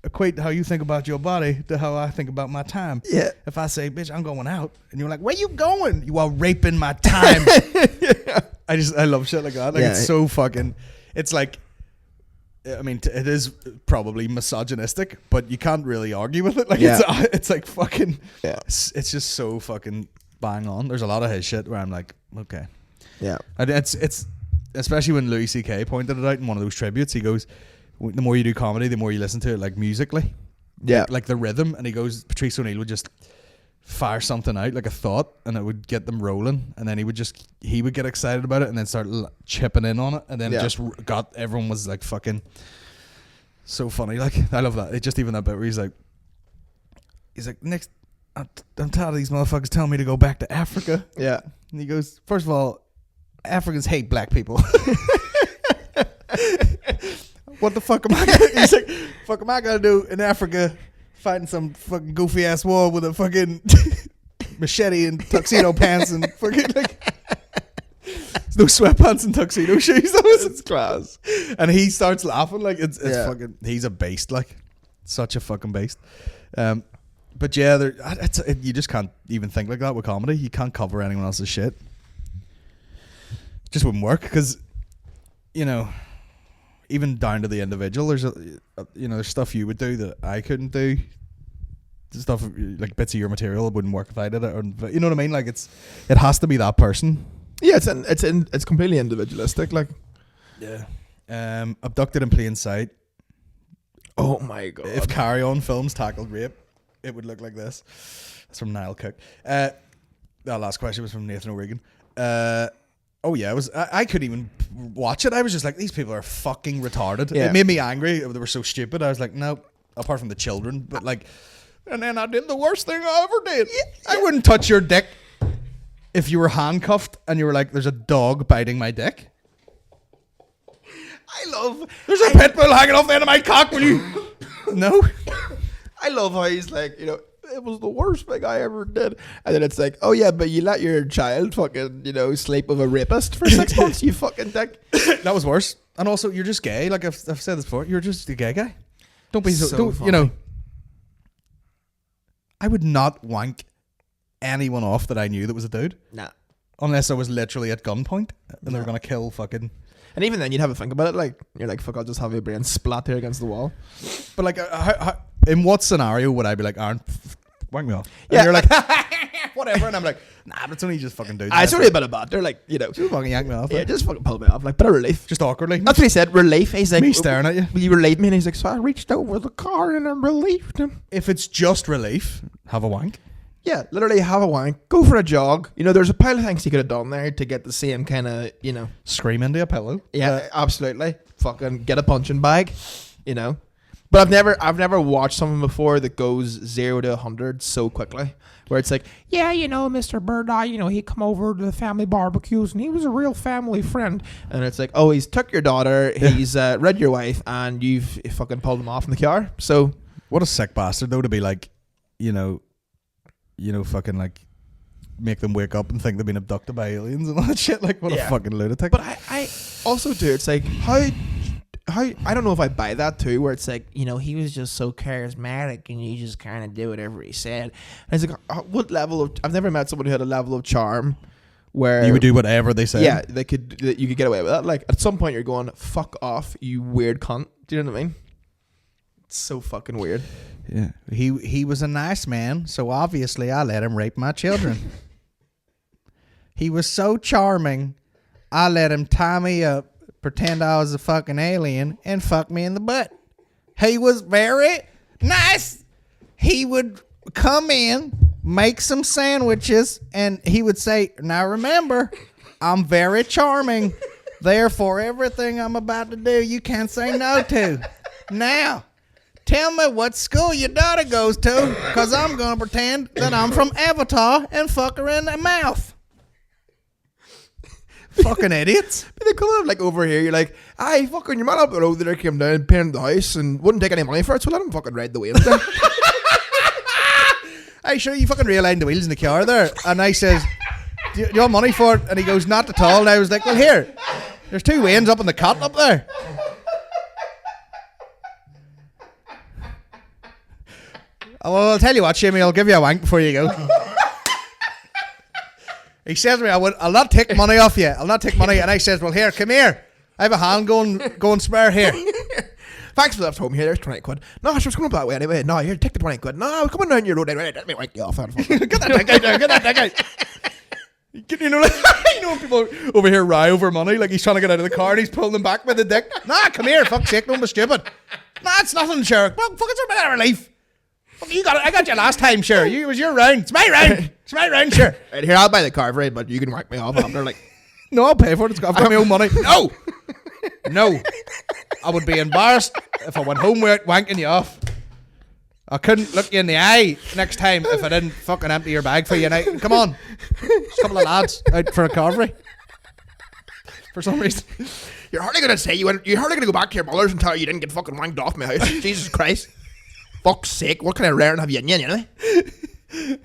Equate how you think about your body to how I think about my time. Yeah. If I say, bitch, I'm going out, and you're like, where you going? You are raping my time. I love shit like that. Like, it's so fucking, it's like, I mean, it is probably misogynistic, but you can't really argue with it. Like, it's like fucking, it's just so fucking bang on. There's a lot of his shit where I'm like, okay. Yeah. And it's especially when Louis C.K. pointed it out in one of those tributes. He goes, the more you do comedy, the more you listen to it, like, musically. Yeah. Like the rhythm. And he goes, Patrice O'Neill would just fire something out, like a thought, and it would get them rolling. And then he would get excited about it and then start chipping in on it. And then everyone was like fucking so funny. Like, I love that. It just, even that bit where he's like, next, I'm tired of these motherfuckers telling me to go back to Africa. Yeah. And he goes, first of all, Africans hate black people. What the fuck am I gonna, he's like, fuck am I gonna do in Africa, fighting some fucking goofy ass war with a fucking machete and tuxedo pants and fucking like no sweatpants and tuxedo shoes. It's class. And he starts laughing like it's fucking, he's a beast, like such a fucking beast. But yeah, you just can't even think like that with comedy. You can't cover anyone else's shit. It just wouldn't work, because, you know, even down to the individual, there's there's stuff you would do that I couldn't do. Stuff like bits of your material wouldn't work if I did it, or, you know what I mean? Like, it has to be that person. Yeah, it's completely individualistic. Like, yeah. Abducted in Plain Sight. Oh my god! If Carry On Films tackled rape, it would look like this. That's from Niall Cook. That last question was from Nathan O'Regan. Oh yeah, I couldn't even watch it. I was just like, these people are fucking retarded. Yeah. It made me angry. They were so stupid. I was like, no, apart from the children, but like, and then I did the worst thing I ever did. I wouldn't touch your dick if you were handcuffed and you were like, there's a dog biting my dick. There's a pit bull hanging off the end of my cock. Will you? No. I love how he's like, you know, it was the worst thing I ever did. And then it's like, oh yeah, but you let your child fucking, you know, sleep with a rapist for 6 months, you fucking dick. That was worse. And also, you're just gay. Like I've said this before, you're just a gay guy. Don't be So don't, funny. you know. I would not wank anyone off that I knew that was a dude. Nah. Unless I was literally at gunpoint and they were going to kill fucking... And even then, you'd have a think about it. Like, you're like, fuck, I'll just have your brain splat here against the wall. But like, in what scenario would I be like, Aaron, wank me off? And Yeah. you're like, whatever. And I'm like, nah, but it's only just fucking dudes. It's only a bit of banter. Like, you know. Just fucking yank me off. Yeah, Like. just fucking pull me off. Like, bit of relief. Just awkwardly. That's what he said. Relief. He's like, Me staring at you. Will you relieve me? And he's like, so I reached over the car and I relieved him. If it's just relief, have a wank. Yeah, literally have a wank. Go for a jog. You know, there's a pile of things you could have done there to get the same kind of, you know. Scream into a pillow. Yeah, absolutely. Fucking get a punching bag, you know. But I've never watched something before that goes 0 to 100 so quickly. Where it's like, yeah, you know, Mr. Bird, you know, he come over to the family barbecues and he was a real family friend. And it's like, oh, he's took your daughter, he's read your wife, and you've fucking pulled him off in the car. So what a sick bastard though to be like, you know, fucking like make them wake up and think they've been abducted by aliens and all that shit. Like, what a fucking lunatic. But I also do. It's like how I don't know if I buy that too, where it's like, you know, he was just so charismatic and you just kind of do whatever he said. And it's like, what level of, I've never met someone who had a level of charm where you would do whatever they said. Yeah, you could get away with that. Like at some point you're going, fuck off, you weird cunt. Do you know what I mean? It's so fucking weird. Yeah. He was a nice man, so obviously I let him rape my children. He was so charming, I let him tie me up, pretend I was a fucking alien, and fuck me in the butt. He was very nice. He would come in, make some sandwiches, and he would say, now remember, I'm very charming. Therefore, everything I'm about to do, you can't say no to. Now, tell me what school your daughter goes to, because I'm going to pretend that I'm from Avatar and fuck her in the mouth. Fucking idiots. But they come up like over here, you're like, aye, fucking your man up the road there came down, painted the house and wouldn't take any money for it, so let him fucking ride the wheels there. Hey, sure, you fucking realigned the wheels in the car there. And I says, do you want money for it? And he goes, not at all. And I was like, well, here, there's 2 wains up in the cot up there. Well, I'll tell you what, Shimmy, I'll give you a wank before you go. He says to me, I'll not take money off you. I'll not take money. And I says, well, here, come here. I have a hand going spare here. Thanks for that home here. There's 20 quid. No, I was going that way anyway. No, here, take the 20 quid. No, come on down your road anyway. Let me wank you off. Get that dick out. Get that dick out. You know, like, you know, people over here rye over money. Like he's trying to get out of the car and he's pulling them back with the dick. Nah, come here. Fuck's sake, don't be stupid. Nah, it's nothing, sure. Well, fuck, it's a bit of relief. You got it. I got you last time, sure. It was your round. It's my round. It's my round, sure. Right, here, I'll buy the car for it, but you can whack me off after. Like, no, I'll pay for it. I've got my own money. No. I would be embarrassed if I went home without wanking you off. I couldn't look you in the eye next time if I didn't fucking empty your bag for you. Now, come on. There's a couple of lads out for a carvery. For some reason. You're hardly going to say you're hardly going to go back to your mother's and tell her you didn't get fucking wanked off my house. Jesus Christ. Fuck's sake, what kind of raring have you in you, anyway?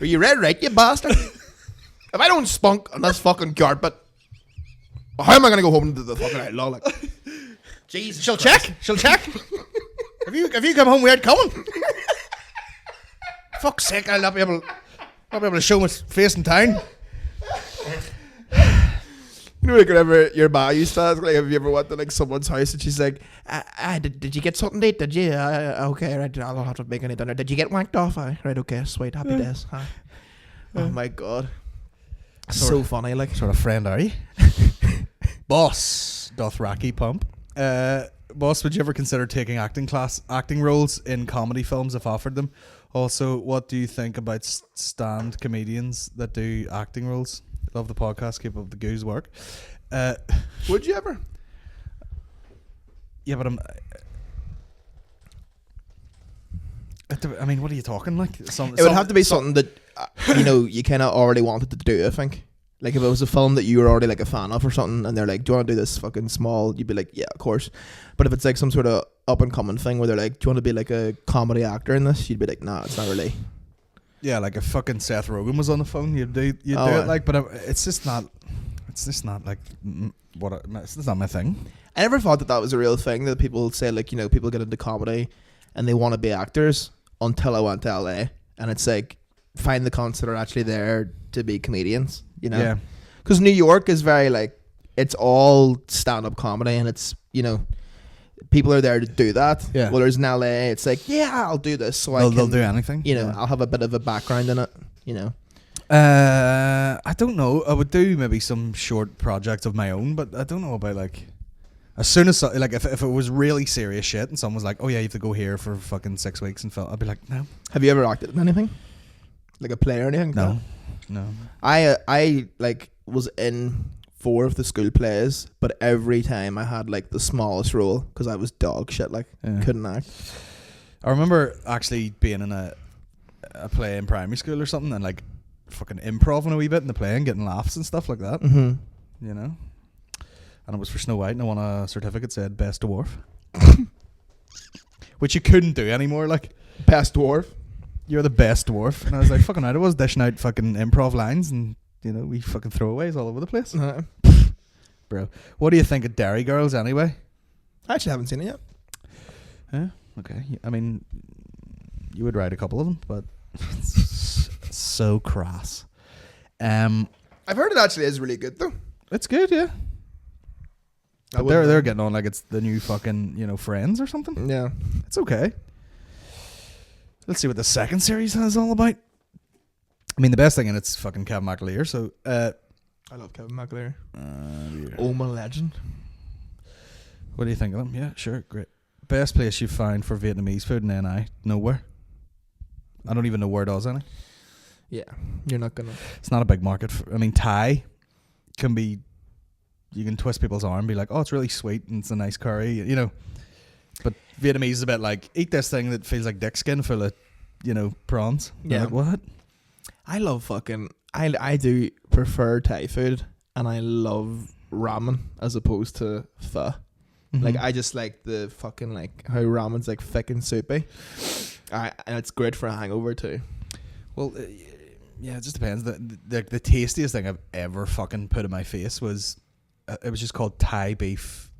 Are you read right, you bastard? If I don't spunk on this fucking carpet, well, how am I going to go home to the fucking outlaw? Like, Jesus She'll check. Have you come home without coming? Fuck's sake, I'll not be able to show my face in town. You know, like whenever your ma used to ask, like, have you ever went to like someone's house and she's like, did you get something to eat? Did you? Okay, right, I'll have to make any dinner. Did you get wanked off? Right, okay, sweet, happy days. Oh my god, so funny. Like, sort of friend are you? Boss Dothraki pump. Boss, would you ever consider taking acting roles in comedy films if offered them? Also, what do you think about stand comedians that do acting roles? Love the podcast. Keep up the goose work. Would you ever? Yeah, but I mean, what are you talking like? It would have to be something that you know you kind of already wanted to do. I think, like if it was a film that you were already like a fan of or something, and they're like, "Do you want to do this fucking small?" You'd be like, "Yeah, of course." But if it's like some sort of up and coming thing where they're like, "Do you want to be like a comedy actor in this?" You'd be like, "Nah, it's not really." Yeah, like if fucking Seth Rogen was on the phone, you'd do it like, but it's just not like it's just not my thing. I never thought that was a real thing that people say, like, you know, people get into comedy and they want to be actors until I went to LA, and it's like find the cunts that are actually there to be comedians, you know? Yeah. Because New York is very like it's all stand up comedy, and it's, you know, people are there to do that. Yeah. Well, there's in LA, it's like, yeah, I'll do this. So they'll do anything. You know, I'll have a bit of a background in it, you know. I don't know. I would do maybe some short projects of my own, but I don't know about like, as soon as, like, if it was really serious shit and someone was like, oh yeah, you have to go here for fucking 6 weeks and film, I'd be like, no. Have you ever acted in anything? Like a play or anything? No. I like was in 4 of the school plays, but every time I had like the smallest role because I was dog shit, like couldn't act. I remember actually being in a play in primary school or something, and like fucking improv a wee bit in the play and getting laughs and stuff like that. Mm-hmm. You know, and it was for Snow White, and I won a certificate said best dwarf, which you couldn't do anymore. Like best dwarf, you're the best dwarf, and I was like, fucking right, I was dishing out fucking improv lines, and you know, we fucking throwaways all over the place. Bro, what do you think of Dairy Girls anyway? I actually haven't seen it yet. Yeah, okay. I mean, you would write a couple of them, but it's so crass. I've heard it actually is really good though. It's good, yeah. But they're getting on like it's the new fucking, you know, Friends or something. Yeah, it's okay. Let's see what the second series is all about. I mean, the best thing in it's fucking Kevin McAleer. So, I love Kevin McAleer. Oma legend. What do you think of them? Yeah, sure, great. Best place you've found for Vietnamese food in NI? Nowhere. I don't even know where it does any. Yeah, you're not gonna. It's not a big market. I mean, Thai can be. You can twist people's arm and be like, oh, it's really sweet and it's a nice curry, you know. But Vietnamese is a bit like, eat this thing that feels like dick skin full of, you know, prawns. Yeah. Like, what? I love fucking. I do prefer Thai food, and I love ramen as opposed to pho. Mm-hmm. Like I just like the fucking like how ramen's like thick and soupy. And it's great for a hangover too. Well, yeah, it just depends. The tastiest thing I've ever fucking put in my face was, it was just called Thai beef.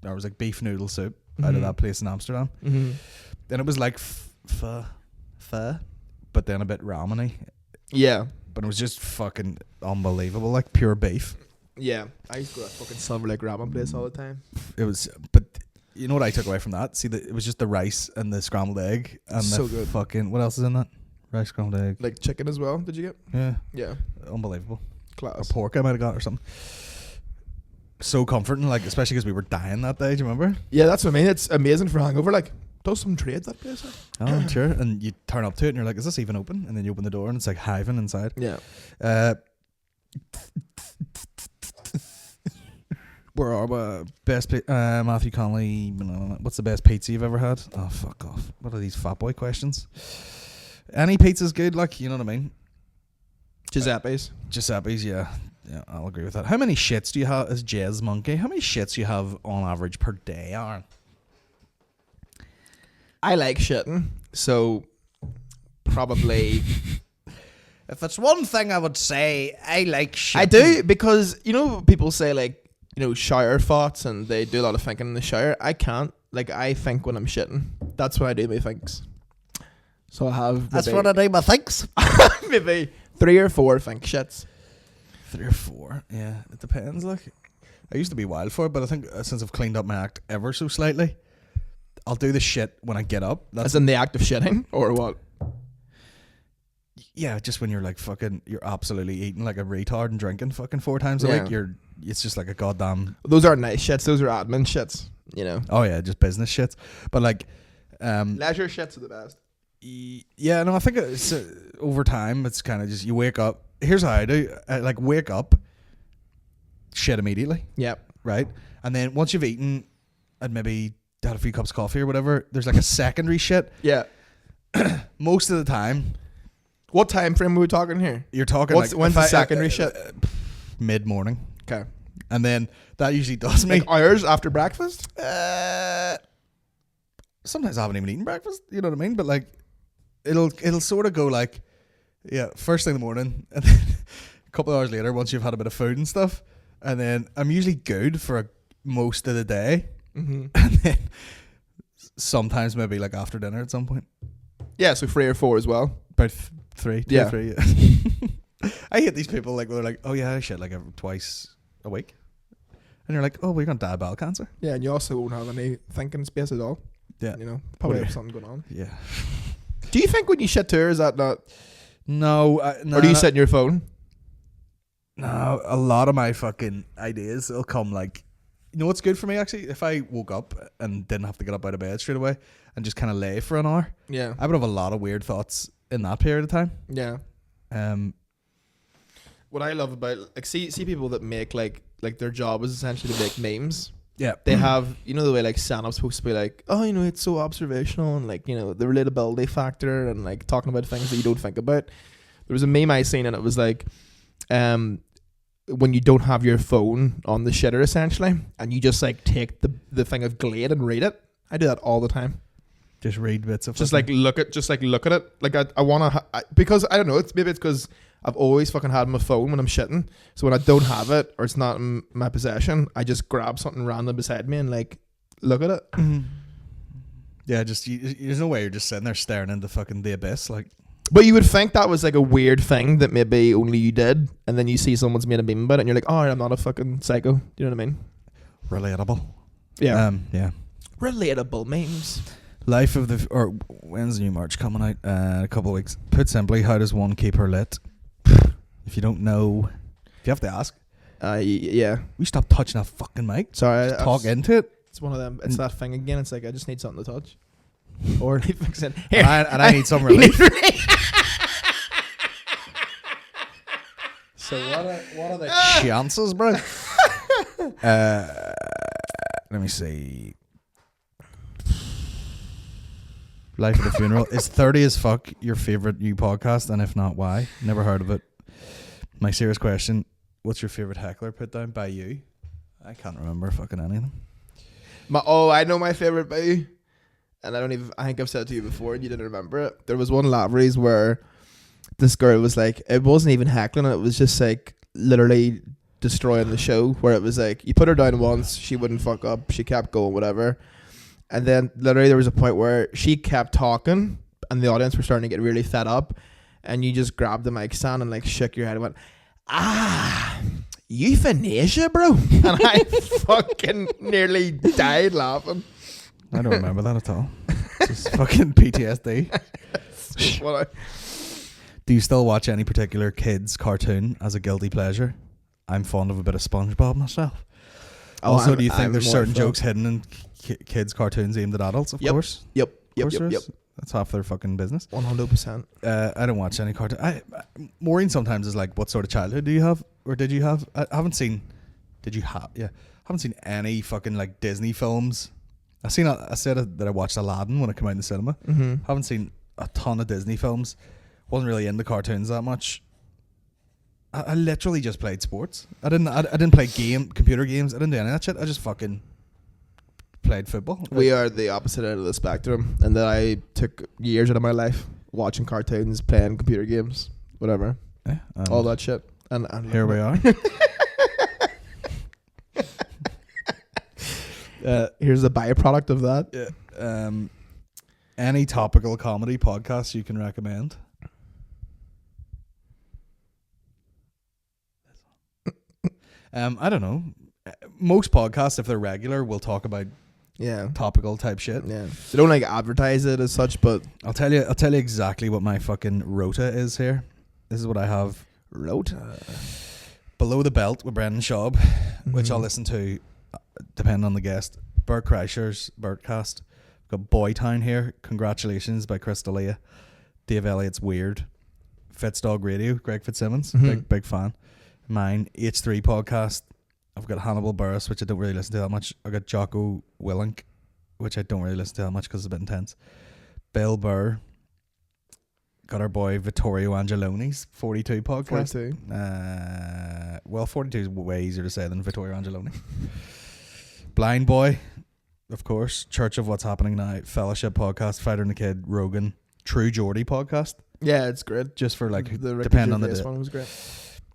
There was like beef noodle soup out of that place in Amsterdam. Mm-hmm. And it was like pho, but then a bit ramen-y. Yeah. But it was just fucking unbelievable, like pure beef. Yeah, I used to go to that fucking Silver Lake ramen place all the time. It was, but you know what I took away from that? See, it was just the rice and the scrambled egg and So the good. fucking, what else is in that? Rice, scrambled egg. Like chicken as well, did you get? Yeah. Yeah. Unbelievable. Class. Or pork I might have got or something. So comforting, like, especially because we were dying that day, do you remember? Yeah, that's what I mean. It's amazing for hangover. Like, does some trade that place? Oh, I'm sure. And you turn up to it and you're like, is this even open? And then you open the door and it's like hiving inside. Yeah. Where are we? Best Matthew Connolly. What's the best pizza you've ever had? Oh, fuck off. What are these fat boy questions? Any pizza's good, like, you know what I mean? Giuseppe's. Giuseppe's, yeah. Yeah, I'll agree with that. How many shits do you have as Jez Monkey? How many shits do you have on average per day, Aaron? I like shitting, so probably. If it's one thing I would say, I like shitting. I do, because, you know, people say, like, you know, shower thoughts, and they do a lot of thinking in the shower. I can't. Like, I think when I'm shitting. That's when I do my thinks. So I have. That's what I do my thinks. Maybe 3 or 4 think shits. 3 or 4, yeah. It depends, like. I used to be wild for it, but I think since I've cleaned up my act ever so slightly, I'll do the shit when I get up. As in the act of shitting, or what? Yeah, just when you're like fucking, you're absolutely eating like a retard and drinking fucking 4 times a week. It's just like a goddamn. Those aren't nice shits. Those are admin shits. You know. Oh yeah, just business shits. But like, leisure shits are the best. Yeah, no, I think it's over time. It's kind of just you wake up. Here's how I do. I like wake up, shit immediately. Yep. Right, and then once you've eaten, and maybe had a few cups of coffee or whatever, there's like a secondary shit. Yeah. Most of the time. What time frame are we talking here? You're talking when's the secondary shit? Mid-morning. Okay. And then that usually does me. Like hours after breakfast? Sometimes I haven't even eaten breakfast, you know what I mean? But like, it'll sort of go like, yeah, first thing in the morning, and then a couple of hours later, once you've had a bit of food and stuff, and then I'm usually good for most of the day. Mm-hmm. And then sometimes maybe like after dinner at some point. Yeah, so 3 or 4 as well. About 3, 2 yeah. or 3. Yeah. I hate these people like they're like, oh yeah, I shit like twice a week, and you're like, oh, we're gonna die of bowel cancer. Yeah, and you also won't have any thinking space at all. Yeah, you know, probably have something going on. Yeah. Do you think when you shit too, or is that not? No, no. Or do you sit in your phone? No, a lot of my fucking ideas will come like, you know what's good for me actually? If I woke up and didn't have to get up out of bed straight away and just kind of lay for an hour, yeah, I would have a lot of weird thoughts in that period of time. Yeah. What I love about like see people that make like their job is essentially to make memes. Yeah. They have, you know, the way like stand-up's supposed to be like, oh, you know, it's so observational and like, you know, the relatability factor and like talking about things that you don't think about. There was a meme I seen and it was like, when you don't have your phone on the shitter essentially, and you just like take the thing of Glade and read it. I do that all the time. Just read bits of just like look at it. Like I want to because I don't know. Maybe it's because I've always fucking had my phone when I'm shitting. So when I don't have it or it's not in my possession, I just grab something random beside me and like look at it. Mm-hmm. Yeah, just there's no way you're just sitting there staring into fucking the abyss. Like, but you would think that was like a weird thing that maybe only you did, and then you see someone's made a meme about it, and you're like, oh, I'm not a fucking psycho. Do you know what I mean? Relatable. Yeah. Yeah. Relatable memes. Life of the or when's the new March coming out? A couple of weeks. Put simply, how does one keep her lit? If you don't know, if you have to ask. Yeah. We stop touching that fucking mic. Sorry, just talk into it. It's one of them. It's that thing again. It's like I just need something to touch. Or fix it. Here, and I need some relief. So what are the chances, bro? Let me see. Life of the Funeral. Is 30 as fuck your favourite new podcast? And if not, why? Never heard of it. My serious question, what's your favourite heckler put down by you? I can't remember fucking any of them. I know my favourite by you. And I think I've said it to you before and you didn't remember it. There was one Lavery's where this girl was like, it wasn't even heckling, it was just like literally destroying the show, where it was like, you put her down once, she wouldn't fuck up, she kept going, whatever. And then literally there was a point where she kept talking and the audience were starting to get really fed up, and you just grabbed the mic stand and like shook your head and went, euthanasia, bro. And I fucking nearly died laughing. I don't remember that at all. It's just fucking PTSD. Do you still watch any particular kids cartoon as a guilty pleasure? I'm fond of a bit of SpongeBob myself. Also, do you think there's certain jokes hidden in kids cartoons aimed at adults? Of course. Yep. That's half their fucking business. 100%. I don't watch any cartoon. Maureen sometimes is like, what sort of childhood do you have? Or did you have? I haven't seen. Did you have? Yeah. I haven't seen any fucking like Disney films. I said that I watched Aladdin when it came out in the cinema. Mm-hmm. Haven't seen a ton of Disney films. Wasn't really into cartoons that much. I literally just played sports. I didn't play computer games. I didn't do any of that shit. I just fucking played football. We are the opposite end of the spectrum, and that I took years out of my life watching cartoons, playing computer games, whatever, all that shit. And here we are. Here's the byproduct of that. Yeah. Any topical comedy podcasts you can recommend? I don't know. Most podcasts, if they're regular, will talk about topical type shit. Yeah, they don't like advertise it as such, but I'll tell you exactly what my fucking rota is here. This is what I have. Rota. Below the Belt with Brendan Schaub, which I'll listen to depending on the guest. Bert Kreischer's Bertcast. Got Boytown here. Congratulations by Chris D'Elia. Dave Elliott's Weird. Fitzdog Radio. Greg Fitzsimmons. Big fan. Mine. H3 Podcast. I've got Hannibal Buress, which I don't really listen to that much. I've got Jocko Willink, which I don't really listen to that much because it's a bit intense. Bill Burr. Got our boy Vittorio Angeloni's 42 podcast. 42. Well, 42 is way easier to say than Vittorio Angeloni. Blind Boy, of course. Church of What's Happening Now. Fellowship Podcast. Fighter and the Kid. Rogan. True Geordie Podcast. Yeah, it's great. Just for like, the depending on the day. One was great.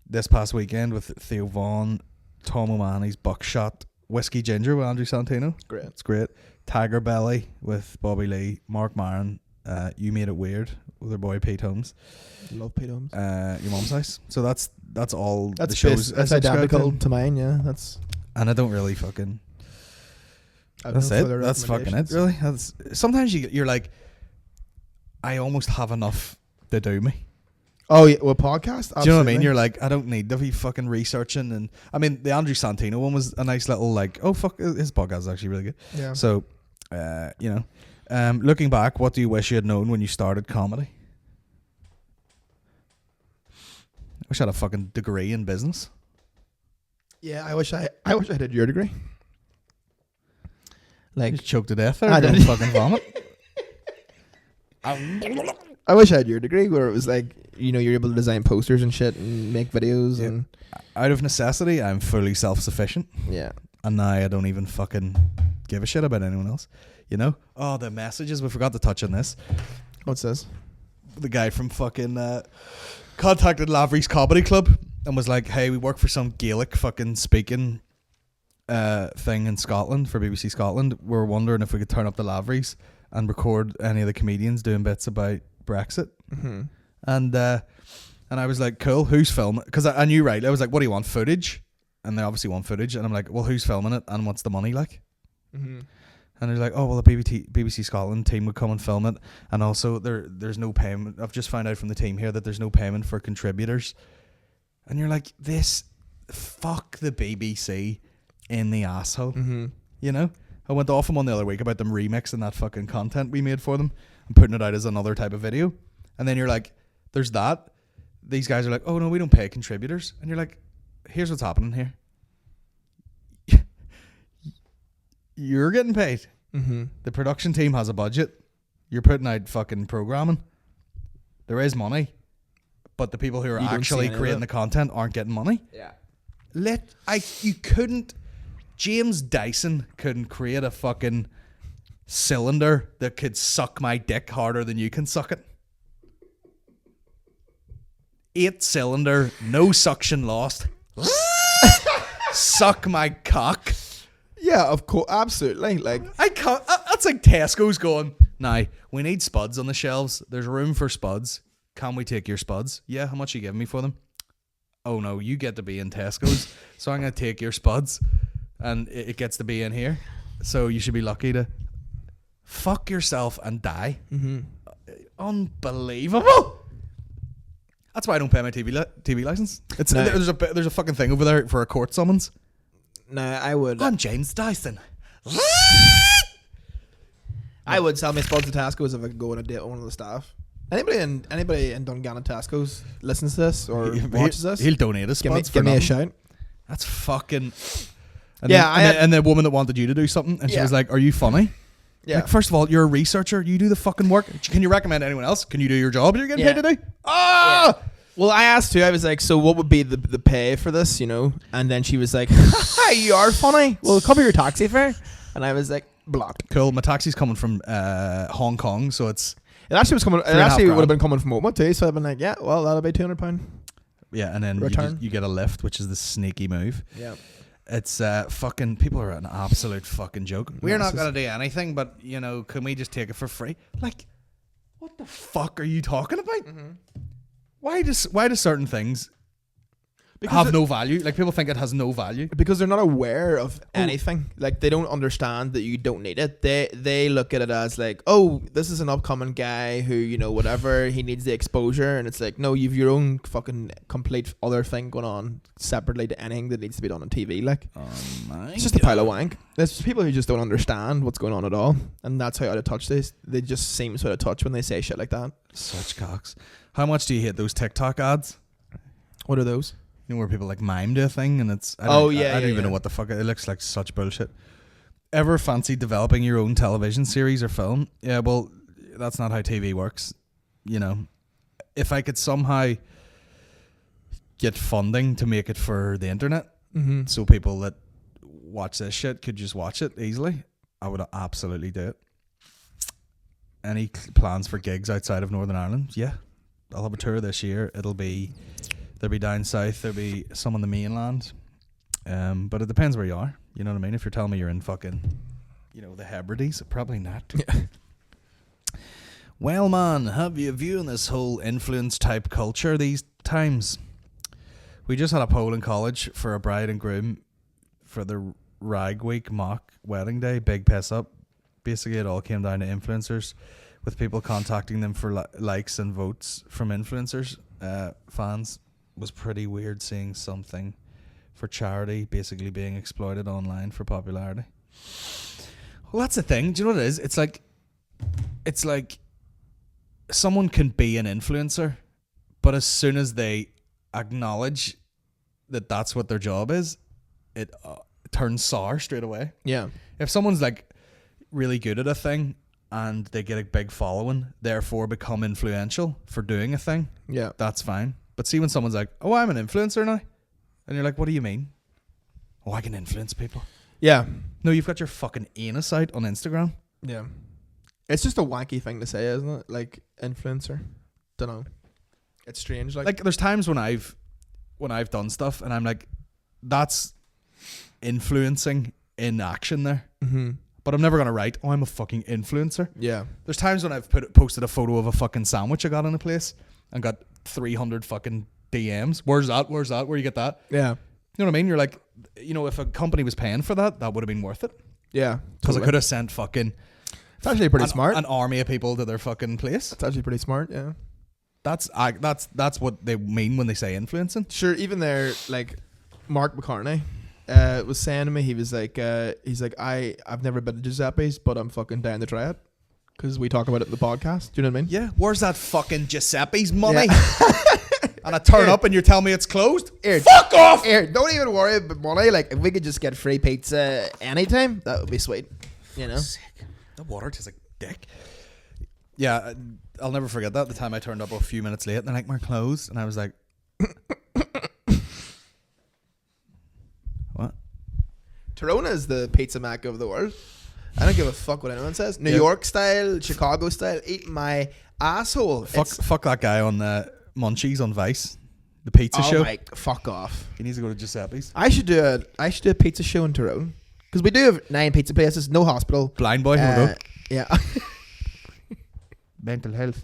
This past weekend with Theo Vaughn, Tom O'Mahony's Buckshot, Whiskey Ginger with Andrew Santino. Great. It's great. Tiger Belly with Bobby Lee, Mark Maron, You Made It Weird with our boy Pete Holmes. Love Pete Holmes. Your Mom's House. So that's all that's the shows. That's identical to mine, yeah. And I don't really fucking. That's it. That's fucking it. Really. Sometimes you're like, I almost have enough to do me. Oh yeah, well, podcast. Absolutely. Do you know what I mean? You're like, I don't need to be fucking researching, and I mean, the Andrew Santino one was a nice little like, oh fuck, his podcast is actually really good. Yeah. So, looking back, what do you wish you had known when you started comedy? I wish I had a fucking degree in business. Yeah, I wish I did your degree. Like, You choked to death there. I Don't did. fucking vomit. I wish I had your degree where it was like, you know, you're able to design posters and shit and make videos and Out of necessity, I'm fully self-sufficient. yeah. And now I don't even fucking give a shit about anyone else. You know? Oh, the messages. We forgot to touch on this. What's this? The guy from fucking contacted Lavery's Comedy Club and was like, hey, we work for some Gaelic fucking speaking thing in Scotland for BBC Scotland. We're wondering if we could turn up the Lavery's and record any of the comedians doing bits about Brexit. Mm-hmm. And I was like, cool, who's filming? Because I knew, right? I was like, what do you want, footage? And they obviously want footage. And I'm like, well, who's filming it and what's the money like? Mm-hmm. And they're like, oh, well, the BBC Scotland team would come and film it. And also, there's no payment. I've just found out from the team here that there's no payment for contributors. And you're like, fuck the BBC in the asshole. Mm-hmm. You know? I went off them on the other week about them remixing that fucking content we made for them and putting it out as another type of video. And then you're like, there's that. These guys are like, oh, no, we don't pay contributors. And you're like, here's what's happening here. You're getting paid. Mm-hmm. The production team has a budget. You're putting out fucking programming. There is money. But the people who are actually creating the content aren't getting money. Yeah. You couldn't, James Dyson couldn't create a fucking cylinder that could suck my dick harder than you can suck it. 8-cylinder, no suction lost. Suck my cock. Yeah, of course, absolutely. Like, I can't. That's like Tesco's going, nah, we need spuds on the shelves. There's room for spuds. Can we take your spuds? Yeah, how much are you giving me for them? Oh no, you get to be in Tesco's, so I'm going to take your spuds, and it gets to be in here. So you should be lucky to fuck yourself and die. Mm-hmm. Unbelievable. That's why I don't pay my TV license. It's No. there's a fucking thing over there for a court summons. no, I would. I'm James Dyson. I would sell my spuds to Tesco's if I could go on a date with one of the staff. Anybody in Dungannon Tesco's listens to this or watches this? He'll donate his spuds give for me a nothing. shout. That's fucking. And Yeah, and the woman that wanted you to do something, and she Yeah. was like, "Are you funny?" Yeah. Like, first of all, you're a researcher. You do the fucking work. Can you recommend anyone else? Can you do your job you're getting Yeah. paid to do? Ah! Well, I asked too. I was like, "So, what would be the pay for this?" You know, and then she was like, "You are funny. Well, cover your taxi fare." And I was like, "Blocked." Cool. My taxi's coming from Hong Kong, so it's It actually was coming. It 3.5 actually would have grand. been coming from Oakman too. So I've been like, "Yeah, well, that'll be £200." yeah. And then Return. you get a lift, which is the sneaky move. Yeah. It's fucking people are an absolute fucking joke. We're not it's gonna do anything, but you know, can we just take it for free? Like, what the fuck are you talking about? Mm-hmm. Why do certain things Because have no value? Like, people think it has no value. Because they're not aware of anything. Like, they don't understand that you don't need it. They look at it as like, oh, this is an upcoming guy who, you know, whatever, he needs the exposure. And it's like, no, you've your own fucking complete other thing going on separately to anything that needs to be done on TV. Like, it's just a pile of wank. There's people who just don't understand what's going on at all. And that's how out of touch they just seem so out of touch when they say shit like that. Such cocks. How much do you hate those TikTok ads? What are those? You know, where people like mime do a thing and it's I don't even know what the fuck it looks like. Such bullshit. Ever fancy developing your own television series or film? Yeah, well, that's not how TV works. You know, if I could somehow get funding to make it for the internet, so people that watch this shit could just watch it easily, I would absolutely do it. Any plans for gigs outside of Northern Ireland? Yeah, I'll have a tour this year. There'll be down south, there'll be some on the mainland. But it depends where you are. You know what I mean? If you're telling me you're in fucking, you know, the Hebrides, probably not. Yeah. Well, man, have you viewing this whole influence type culture these times? We just had a poll in college for a bride and groom for the Rag Week mock wedding day. Big piss up. Basically, it all came down to influencers, with people contacting them for likes and votes from influencers. Fans. Was pretty weird seeing something for charity basically being exploited online for popularity. Well, that's the thing. Do you know what it is? It's like someone can be an influencer, but as soon as they acknowledge that that's what their job is, it turns sour straight away. Yeah. If someone's like, really good at a thing and they get a big following, therefore become influential for doing a thing, Yeah. that's fine. But see when someone's like, oh, I'm an influencer now, and you're like, what do you mean? Oh, I can influence people. Yeah. No, you've got your fucking anus out on Instagram. Yeah. It's just a wacky thing to say, isn't it? Like, influencer. Dunno. It's strange. Like there's times when I've done stuff and I'm like, that's influencing in action there. Mm-hmm. But I'm never gonna write, oh, I'm a fucking influencer. Yeah. There's times when I've posted a photo of a fucking sandwich I got in a place and got 300 fucking DMs. Where's that? Where you get that? Yeah. You know what I mean? You're like, you know, if a company was paying for that, that would have been worth it. Yeah. Because Totally. I could have sent fucking. It's actually pretty smart. An army of people to their fucking place. It's actually pretty smart. Yeah. That's what they mean when they say influencing. Sure. Even there, like Mark McCartney was saying to me, he was like, I've never been to Giuseppe's, but I'm fucking down to try it because we talk about it in the podcast. Do you know what I mean? Yeah. Where's that fucking Giuseppe's money? Yeah. And I turn up and you tell me it's closed? Here, fuck off! Here, don't even worry about money. Like, if we could just get free pizza anytime, that would be sweet. You know? Sick. The water tastes like dick. Yeah, I'll never forget that. The time I turned up a few minutes late and they're like, we're closed. And I was like, what? Toronto is the pizza mecca of the world. I don't give a fuck what anyone says. New Yeah. York style, Chicago style, eat my asshole. Fuck that guy on Munchies on Vice, the pizza show. Fuck off. He needs to go to Giuseppe's. I should do a pizza show in Tyrone because we do have 9 pizza places, no hospital. Blind boy, hold up. Yeah. Mental health.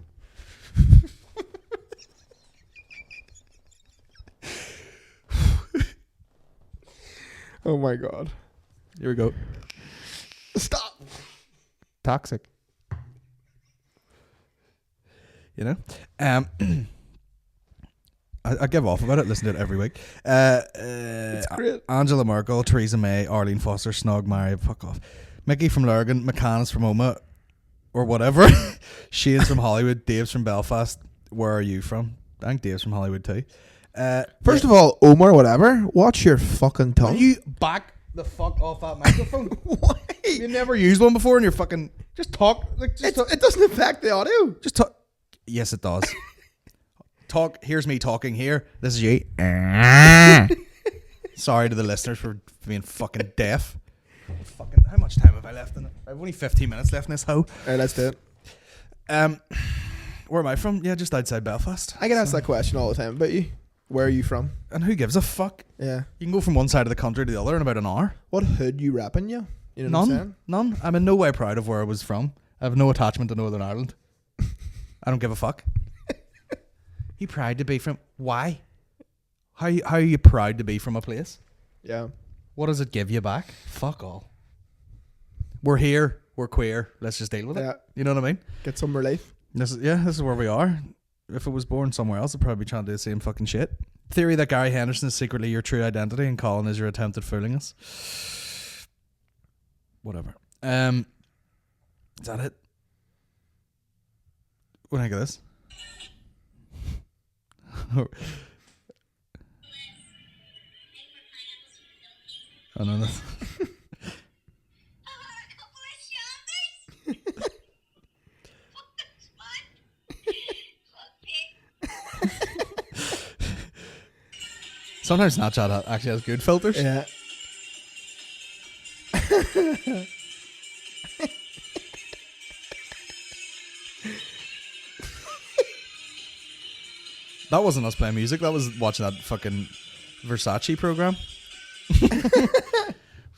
Oh my god. Here we go. Stop. Toxic. You know? I give off about it, listen to it every week. It's great. Angela Merkel, Theresa May, Arlene Foster, Snog Mary, fuck off. Mickey from Lurgan, McCann is from Oma, or whatever. Shane's from Hollywood, Dave's from Belfast. Where are you from? I think Dave's from Hollywood too. First of all, Omar, whatever, watch your fucking tongue. Are you back the fuck off that microphone? Why? You never used one before and you're fucking... Just talk. Like, it doesn't affect the audio. Just talk. Yes, it does. Talk. Here's me talking here. This is you. Sorry to the listeners for being fucking deaf. Fucking, how much time have I left in it? I've only 15 minutes left in this hoe. Alright, let's do it. Where am I from? Yeah, just outside Belfast. I get asked that question all the time about you. Where are you from? And who gives a fuck? Yeah. You can go from one side of the country to the other in about an hour. What hood you rapping, you? You know what I'm saying? None. I'm in no way proud of where I was from. I have no attachment to Northern Ireland. I don't give a fuck. You proud to be from... Why? How are you proud to be from a place? Yeah. What does it give you back? Fuck all. We're here. We're queer. Let's just deal with it. You know what I mean? Get some relief. This is where we are. If it was born somewhere else, I'd probably be trying to do the same fucking shit. Theory that Gary Henderson is secretly your true identity and Colin is your attempt at fooling us. Whatever. Is that it? What do you think of this? Oh no, that's... Sometimes Snapchat actually has good filters. Yeah. That wasn't us playing music. That was watching that fucking Versace program.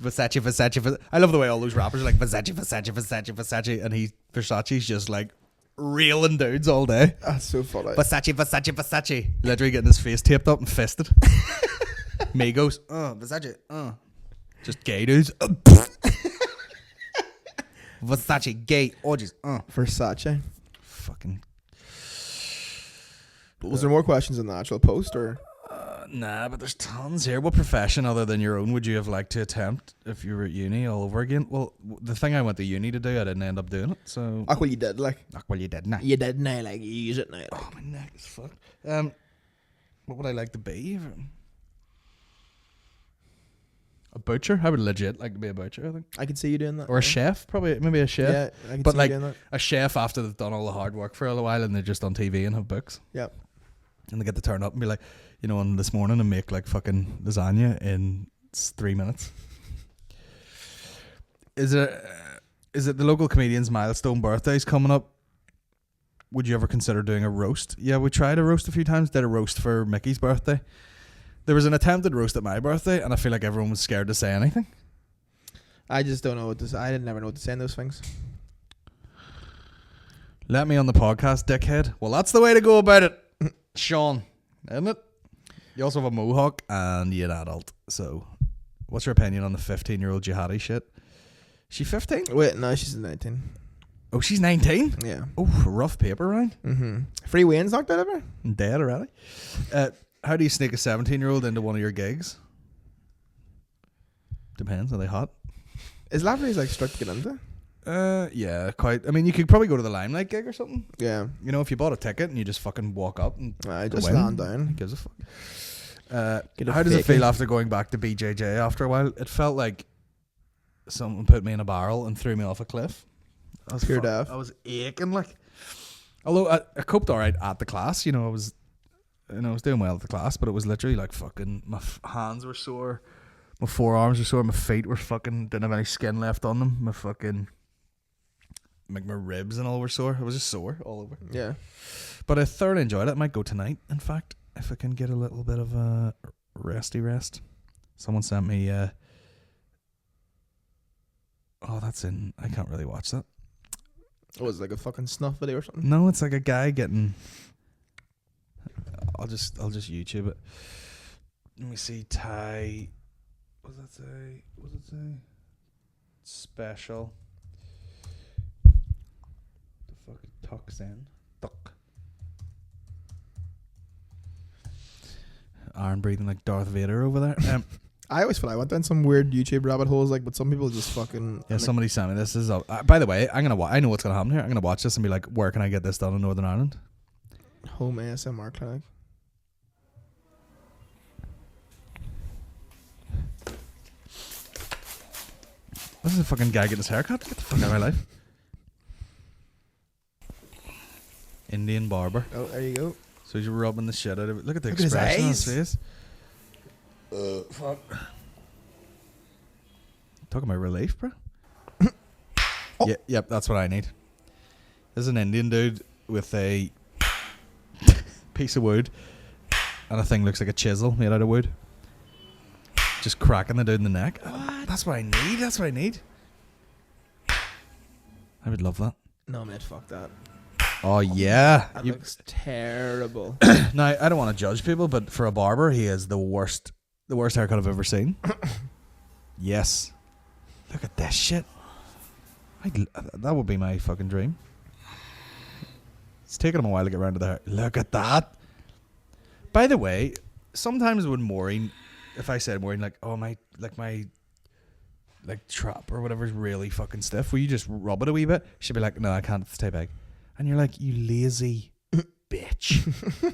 Versace. I love the way all those rappers are like Versace, and Versace's just like reeling dudes all day. That's so funny. Versace. Literally getting his face taped up and fisted. Migos. Versace. Just gay dudes. Versace, gay orgies. Versace. Fucking. Was there more questions in the actual post, or? Nah, but there's tons here. What profession other than your own would you have liked to attempt if you were at uni all over again? Well, the thing I went to uni to do, I didn't end up doing it. So. Well, you did, like. Well, you did, nah. You did, now, like, you use it now. Like. Oh, my neck is fucked. What would I like to be? A butcher? I would legit like to be a butcher, I think. I could see you doing that. Or a chef, probably. Maybe a chef. Yeah, I could but see like you doing that. a chef after they've done all the hard work for a while and they're just on TV and have books. Yep. And they get to turn up and be like, you know, on this morning and make like fucking lasagna in 3 minutes. Is it the local comedian's milestone birthdays coming up? Would you ever consider doing a roast? Yeah, we tried a roast a few times. Did a roast for Mickey's birthday. There was an attempted roast at my birthday, and I feel like everyone was scared to say anything. I just don't know what to say. I didn't never know what to say in those things. Let me on the podcast, dickhead. Well, that's the way to go about it, Sean, isn't it? You also have a mohawk, and you're an adult. So, what's your opinion on the 15-year-old jihadi shit? She 15? Wait, no, she's 19. Oh, she's 19? Yeah. Oh, rough paper round. Mm-hmm. Free Wayne's knocked out of her? Dead already. How do you sneak a 17-year-old into one of your gigs? Depends. Are they hot? Is Lavery's like strict to get into? Yeah, quite. I mean, you could probably go to the Limelight gig or something. Yeah. You know, if you bought a ticket and you just fucking walk up and just land down. Who gives a fuck? How does it feel after going back to BJJ after a while? It felt like someone put me in a barrel and threw me off a cliff. I was aching, like. Although I coped all right at the class, I was doing well at the class, but it was literally like fucking my hands were sore, my forearms were sore, my feet were fucking didn't have any skin left on them, my ribs and all were sore. It was just sore all over. Yeah, but I thoroughly enjoyed it. I might go tonight, in fact, if I can get a little bit of a resty rest. Someone sent me. That's in. I can't really watch that. Oh, was it like a fucking snuff video or something? No, it's like a guy getting. I'll just YouTube it. Let me see. Thai. What does that say? What does it say? Special. The fuck? Tucks in. Tuck. Aaron breathing like Darth Vader over there. I always feel I went down some weird YouTube rabbit holes, but some people just fucking. Yeah, somebody sent me this. By the way, I know what's gonna happen here. I'm gonna watch this and be like, where can I get this done in Northern Ireland? Home ASMR clinic. This is a fucking guy getting his haircut. Get the fuck out of my life. Indian barber. Oh, there you go. So he's rubbing the shit out of it. Look at the expression on his face. Fuck. Talking about relief, bro. Oh. Yeah, yep, that's what I need. There's an Indian dude with a piece of wood, and a thing looks like a chisel made out of wood. Just cracking the dude in the neck. What? That's what I need. That's what I need. I would love that. No, mate, fuck that. Oh yeah, that looks terrible. Now I don't want to judge people, but for a barber, he is the worst haircut I've ever seen. Yes. Look at this shit. That would be my fucking dream. It's taken him a while to get around to the hair. Look at that. By the way, sometimes when Maureen, if I said Maureen, like, oh my trap or whatever is really fucking stiff, will you just rub it a wee bit? She'd be like, no, I can't, it's too big. And you're like, you lazy bitch.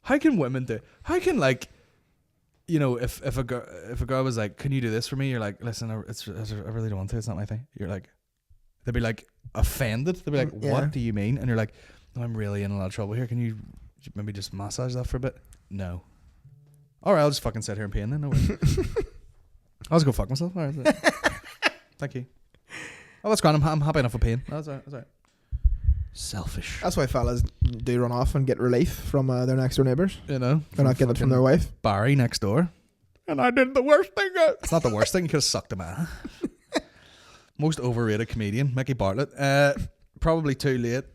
How can women do? How can if a girl was like, can you do this for me? You're like, listen, I really don't want to. It's not my thing. You're like, they'd be like offended. They'd be like, what do you mean? And you're like, no, I'm really in a lot of trouble here. Can you maybe just massage that for a bit? No. All right, I'll just fucking sit here in pain then. No way. I'll just go fuck myself. All right. Thank you. Oh, that's grand. I'm happy enough with pain. That's all right. Selfish. That's why fellas do run off and get relief from their next door neighbours. You know, they're not getting it from their wife. Barry next door. And I did the worst thing. It's not the worst thing. You could have sucked him out. Most overrated comedian, Mickey Bartlett. Probably too late.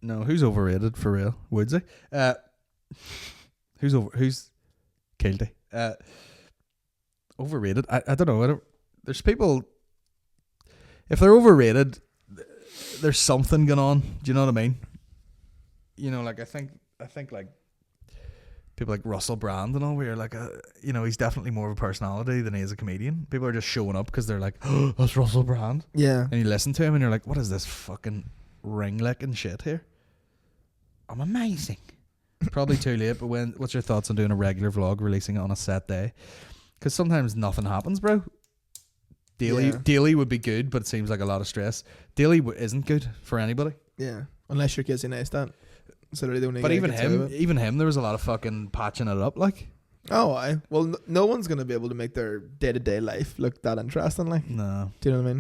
No, who's overrated for real? Woodsy. Who's Kilty? Overrated. I don't know. There's people. If they're overrated, there's something going on. Do you know what I mean? You know, like I think like people like Russell Brand and all, where you're like, he's definitely more of a personality than he is a comedian. People are just showing up because they're like, oh, that's Russell Brand. Yeah. And you listen to him and you're like, what is this fucking ring-licking shit here? I'm amazing. Probably too late, but what's your thoughts on doing a regular vlog, releasing it on a set day? Because sometimes nothing happens, bro. Daily would be good, but it seems like a lot of stress. Daily isn't good for anybody. Yeah, unless you're Casey Neistat. So they're the only. But even him, there was a lot of fucking patching it up, like. Oh, well, no one's gonna be able to make their day-to-day life look that interesting, like. No. Do you know what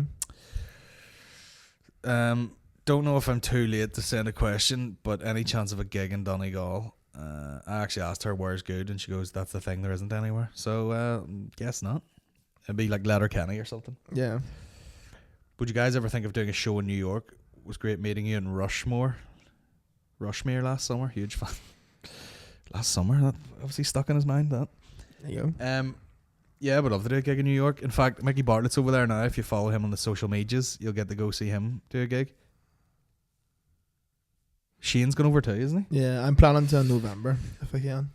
I mean? Don't know if I'm too late to send a question, but any chance of a gig in Donegal? I actually asked her where's good, and she goes, "That's the thing, there isn't anywhere." So guess not. It'd be like Letterkenny or something. Yeah. Would you guys ever think of doing a show in New York? It was great meeting you in Rushmere last summer. Huge fan. Last summer, that obviously stuck in his mind. That. There you go. Yeah, I would love to do a gig in New York. In fact, Mickey Bartlett's over there now. If you follow him on the social medias, you'll get to go see him do a gig. Shane's going over too, isn't he? Yeah, I'm planning to in November if I can.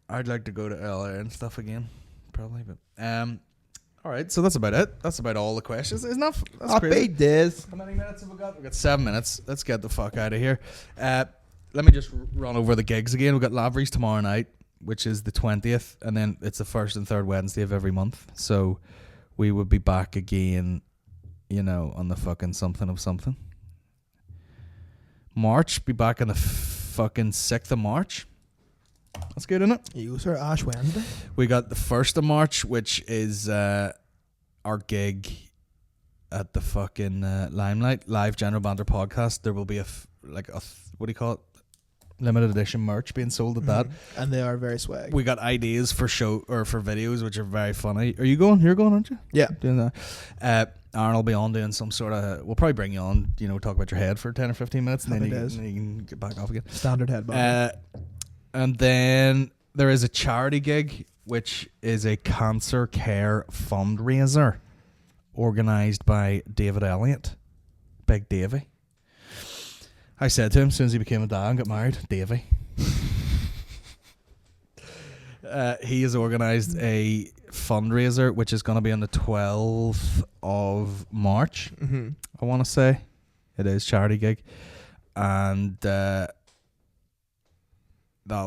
I'd like to go to LA and stuff again, probably. But all right, so that's about it. That's about all the questions. Isn't that? That's Happy crazy. days. How many minutes have we got? We've got 7 minutes. Let's get the fuck out of here. Let me just run over the gigs again. We've got Lavery's tomorrow night, which is the 20th, and then it's the first and third Wednesday of every month. So we would be back again, on the fucking something of something. March, be back on the fucking 6th of March. That's good, isn't it? You, sir, Ash Wednesday. We got the 1st of March, which is our gig at the fucking Limelight live General Banter Podcast. There will be what do you call it? Limited edition merch being sold at that, and they are very swag. We got ideas for show or for videos, which are very funny. Are you going? You're going, aren't you? Yeah, doing that. Aaron will be on doing some sort of. We'll probably bring you on. Talk about your head for 10 or 15 minutes, and then you can get back off again. Standard head. And then there is a charity gig, which is a cancer care fundraiser, organised by David Elliott, Big Davey. I said to him as soon as he became a dad and got married, Davey. He has organised a fundraiser which is going to be on the 12th of March. Mm-hmm. I want to say it is charity gig, and that'll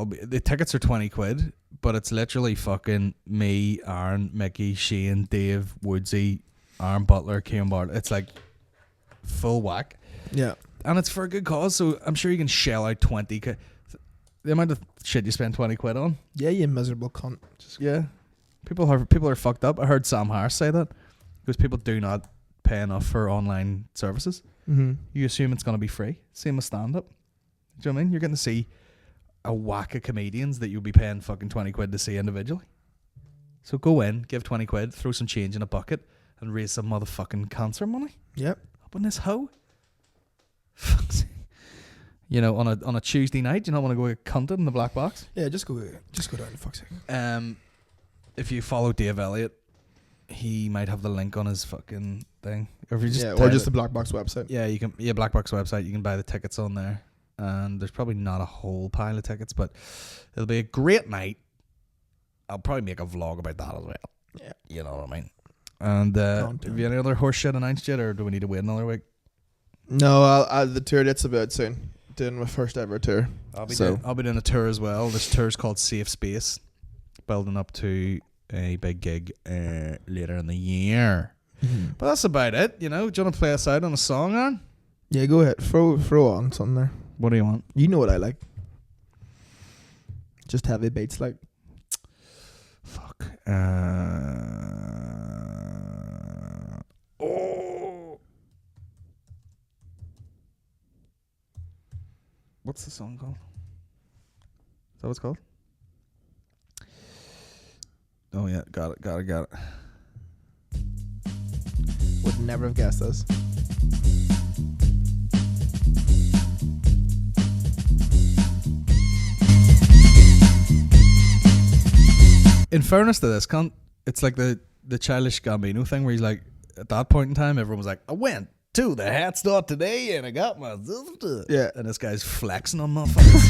be the tickets are £20, but it's literally fucking me, Aaron, Mickey, Shane, Dave, Woodsy, Aaron Butler, Kieran Bartlett. It's like full whack. Yeah. And it's for a good cause, so I'm sure you can shell out 20. The amount of shit you spend £20 on. Yeah, you miserable cunt. Yeah. People are fucked up. I heard Sam Harris say that. Because people do not pay enough for online services. Mm-hmm. You assume it's going to be free. Same as stand-up. Do you know what I mean? You're getting to see a whack of comedians that you'll be paying fucking £20 to see individually. So go in, give £20, throw some change in a bucket, and raise some motherfucking cancer money. Yep. Up in this hoe. On a Tuesday night, you don't want to go get cunted in the black box. Yeah, just go down the fuck's sake. If you follow Dave Elliott, he might have the link on his fucking thing. Or if you just or just the Black Box website. Yeah, you can. Yeah, Black Box website. You can buy the tickets on there, and there's probably not a whole pile of tickets, but it'll be a great night. I'll probably make a vlog about that as well. Yeah, you know what I mean. And have you any other horse shit announced yet, or do we need to wait another week? No, the tour date's about soon. Doing my first ever tour. I'll be doing a tour as well. This tour's called Safe Space, building up to a big gig later in the year. Mm-hmm. But that's about it. Do you want to play us out on a song, Aaron? Yeah, go ahead. Throw on something there. What do you want? You know what I like. Just heavy beats, like. Fuck. What's the song called? Is that what it's called? Oh yeah, got it. Would never have guessed this. In fairness to this cunt, it's like the Childish Gambino thing where he's like, at that point in time, everyone was like, I went to the hat store today and I got my yeah, and this guy's flexing on motherfuckers.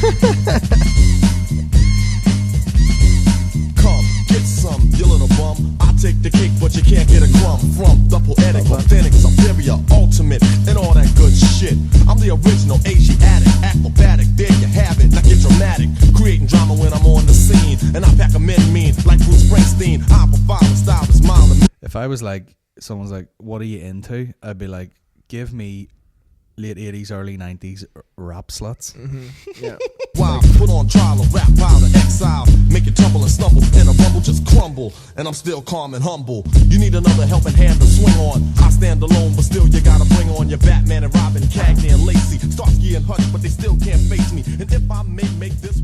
Come get some, you little bum. I take the cake, but you can't get a crumb from the poetic, authentic, superior, ultimate, and all that good shit. I'm the original Asiatic, acrobatic. There you have it. Now get dramatic, creating drama when I'm on the scene. and I pack 'em in mean like Bruce Springsteen. I provide the style is mine. If I was like, someone's like, what are you into? I'd be like, give me late 80s, early 90s rap sluts. Yeah. Wow, put on trial of rap, pile of exile. Make it tumble and stumble, in a rumble just crumble. And I'm still calm and humble. You need another helping hand to swing on. I stand alone, but still you gotta bring on your Batman and Robin, Cagney and Lacey, Starsky and Hutch, but they still can't face me. And if I may make this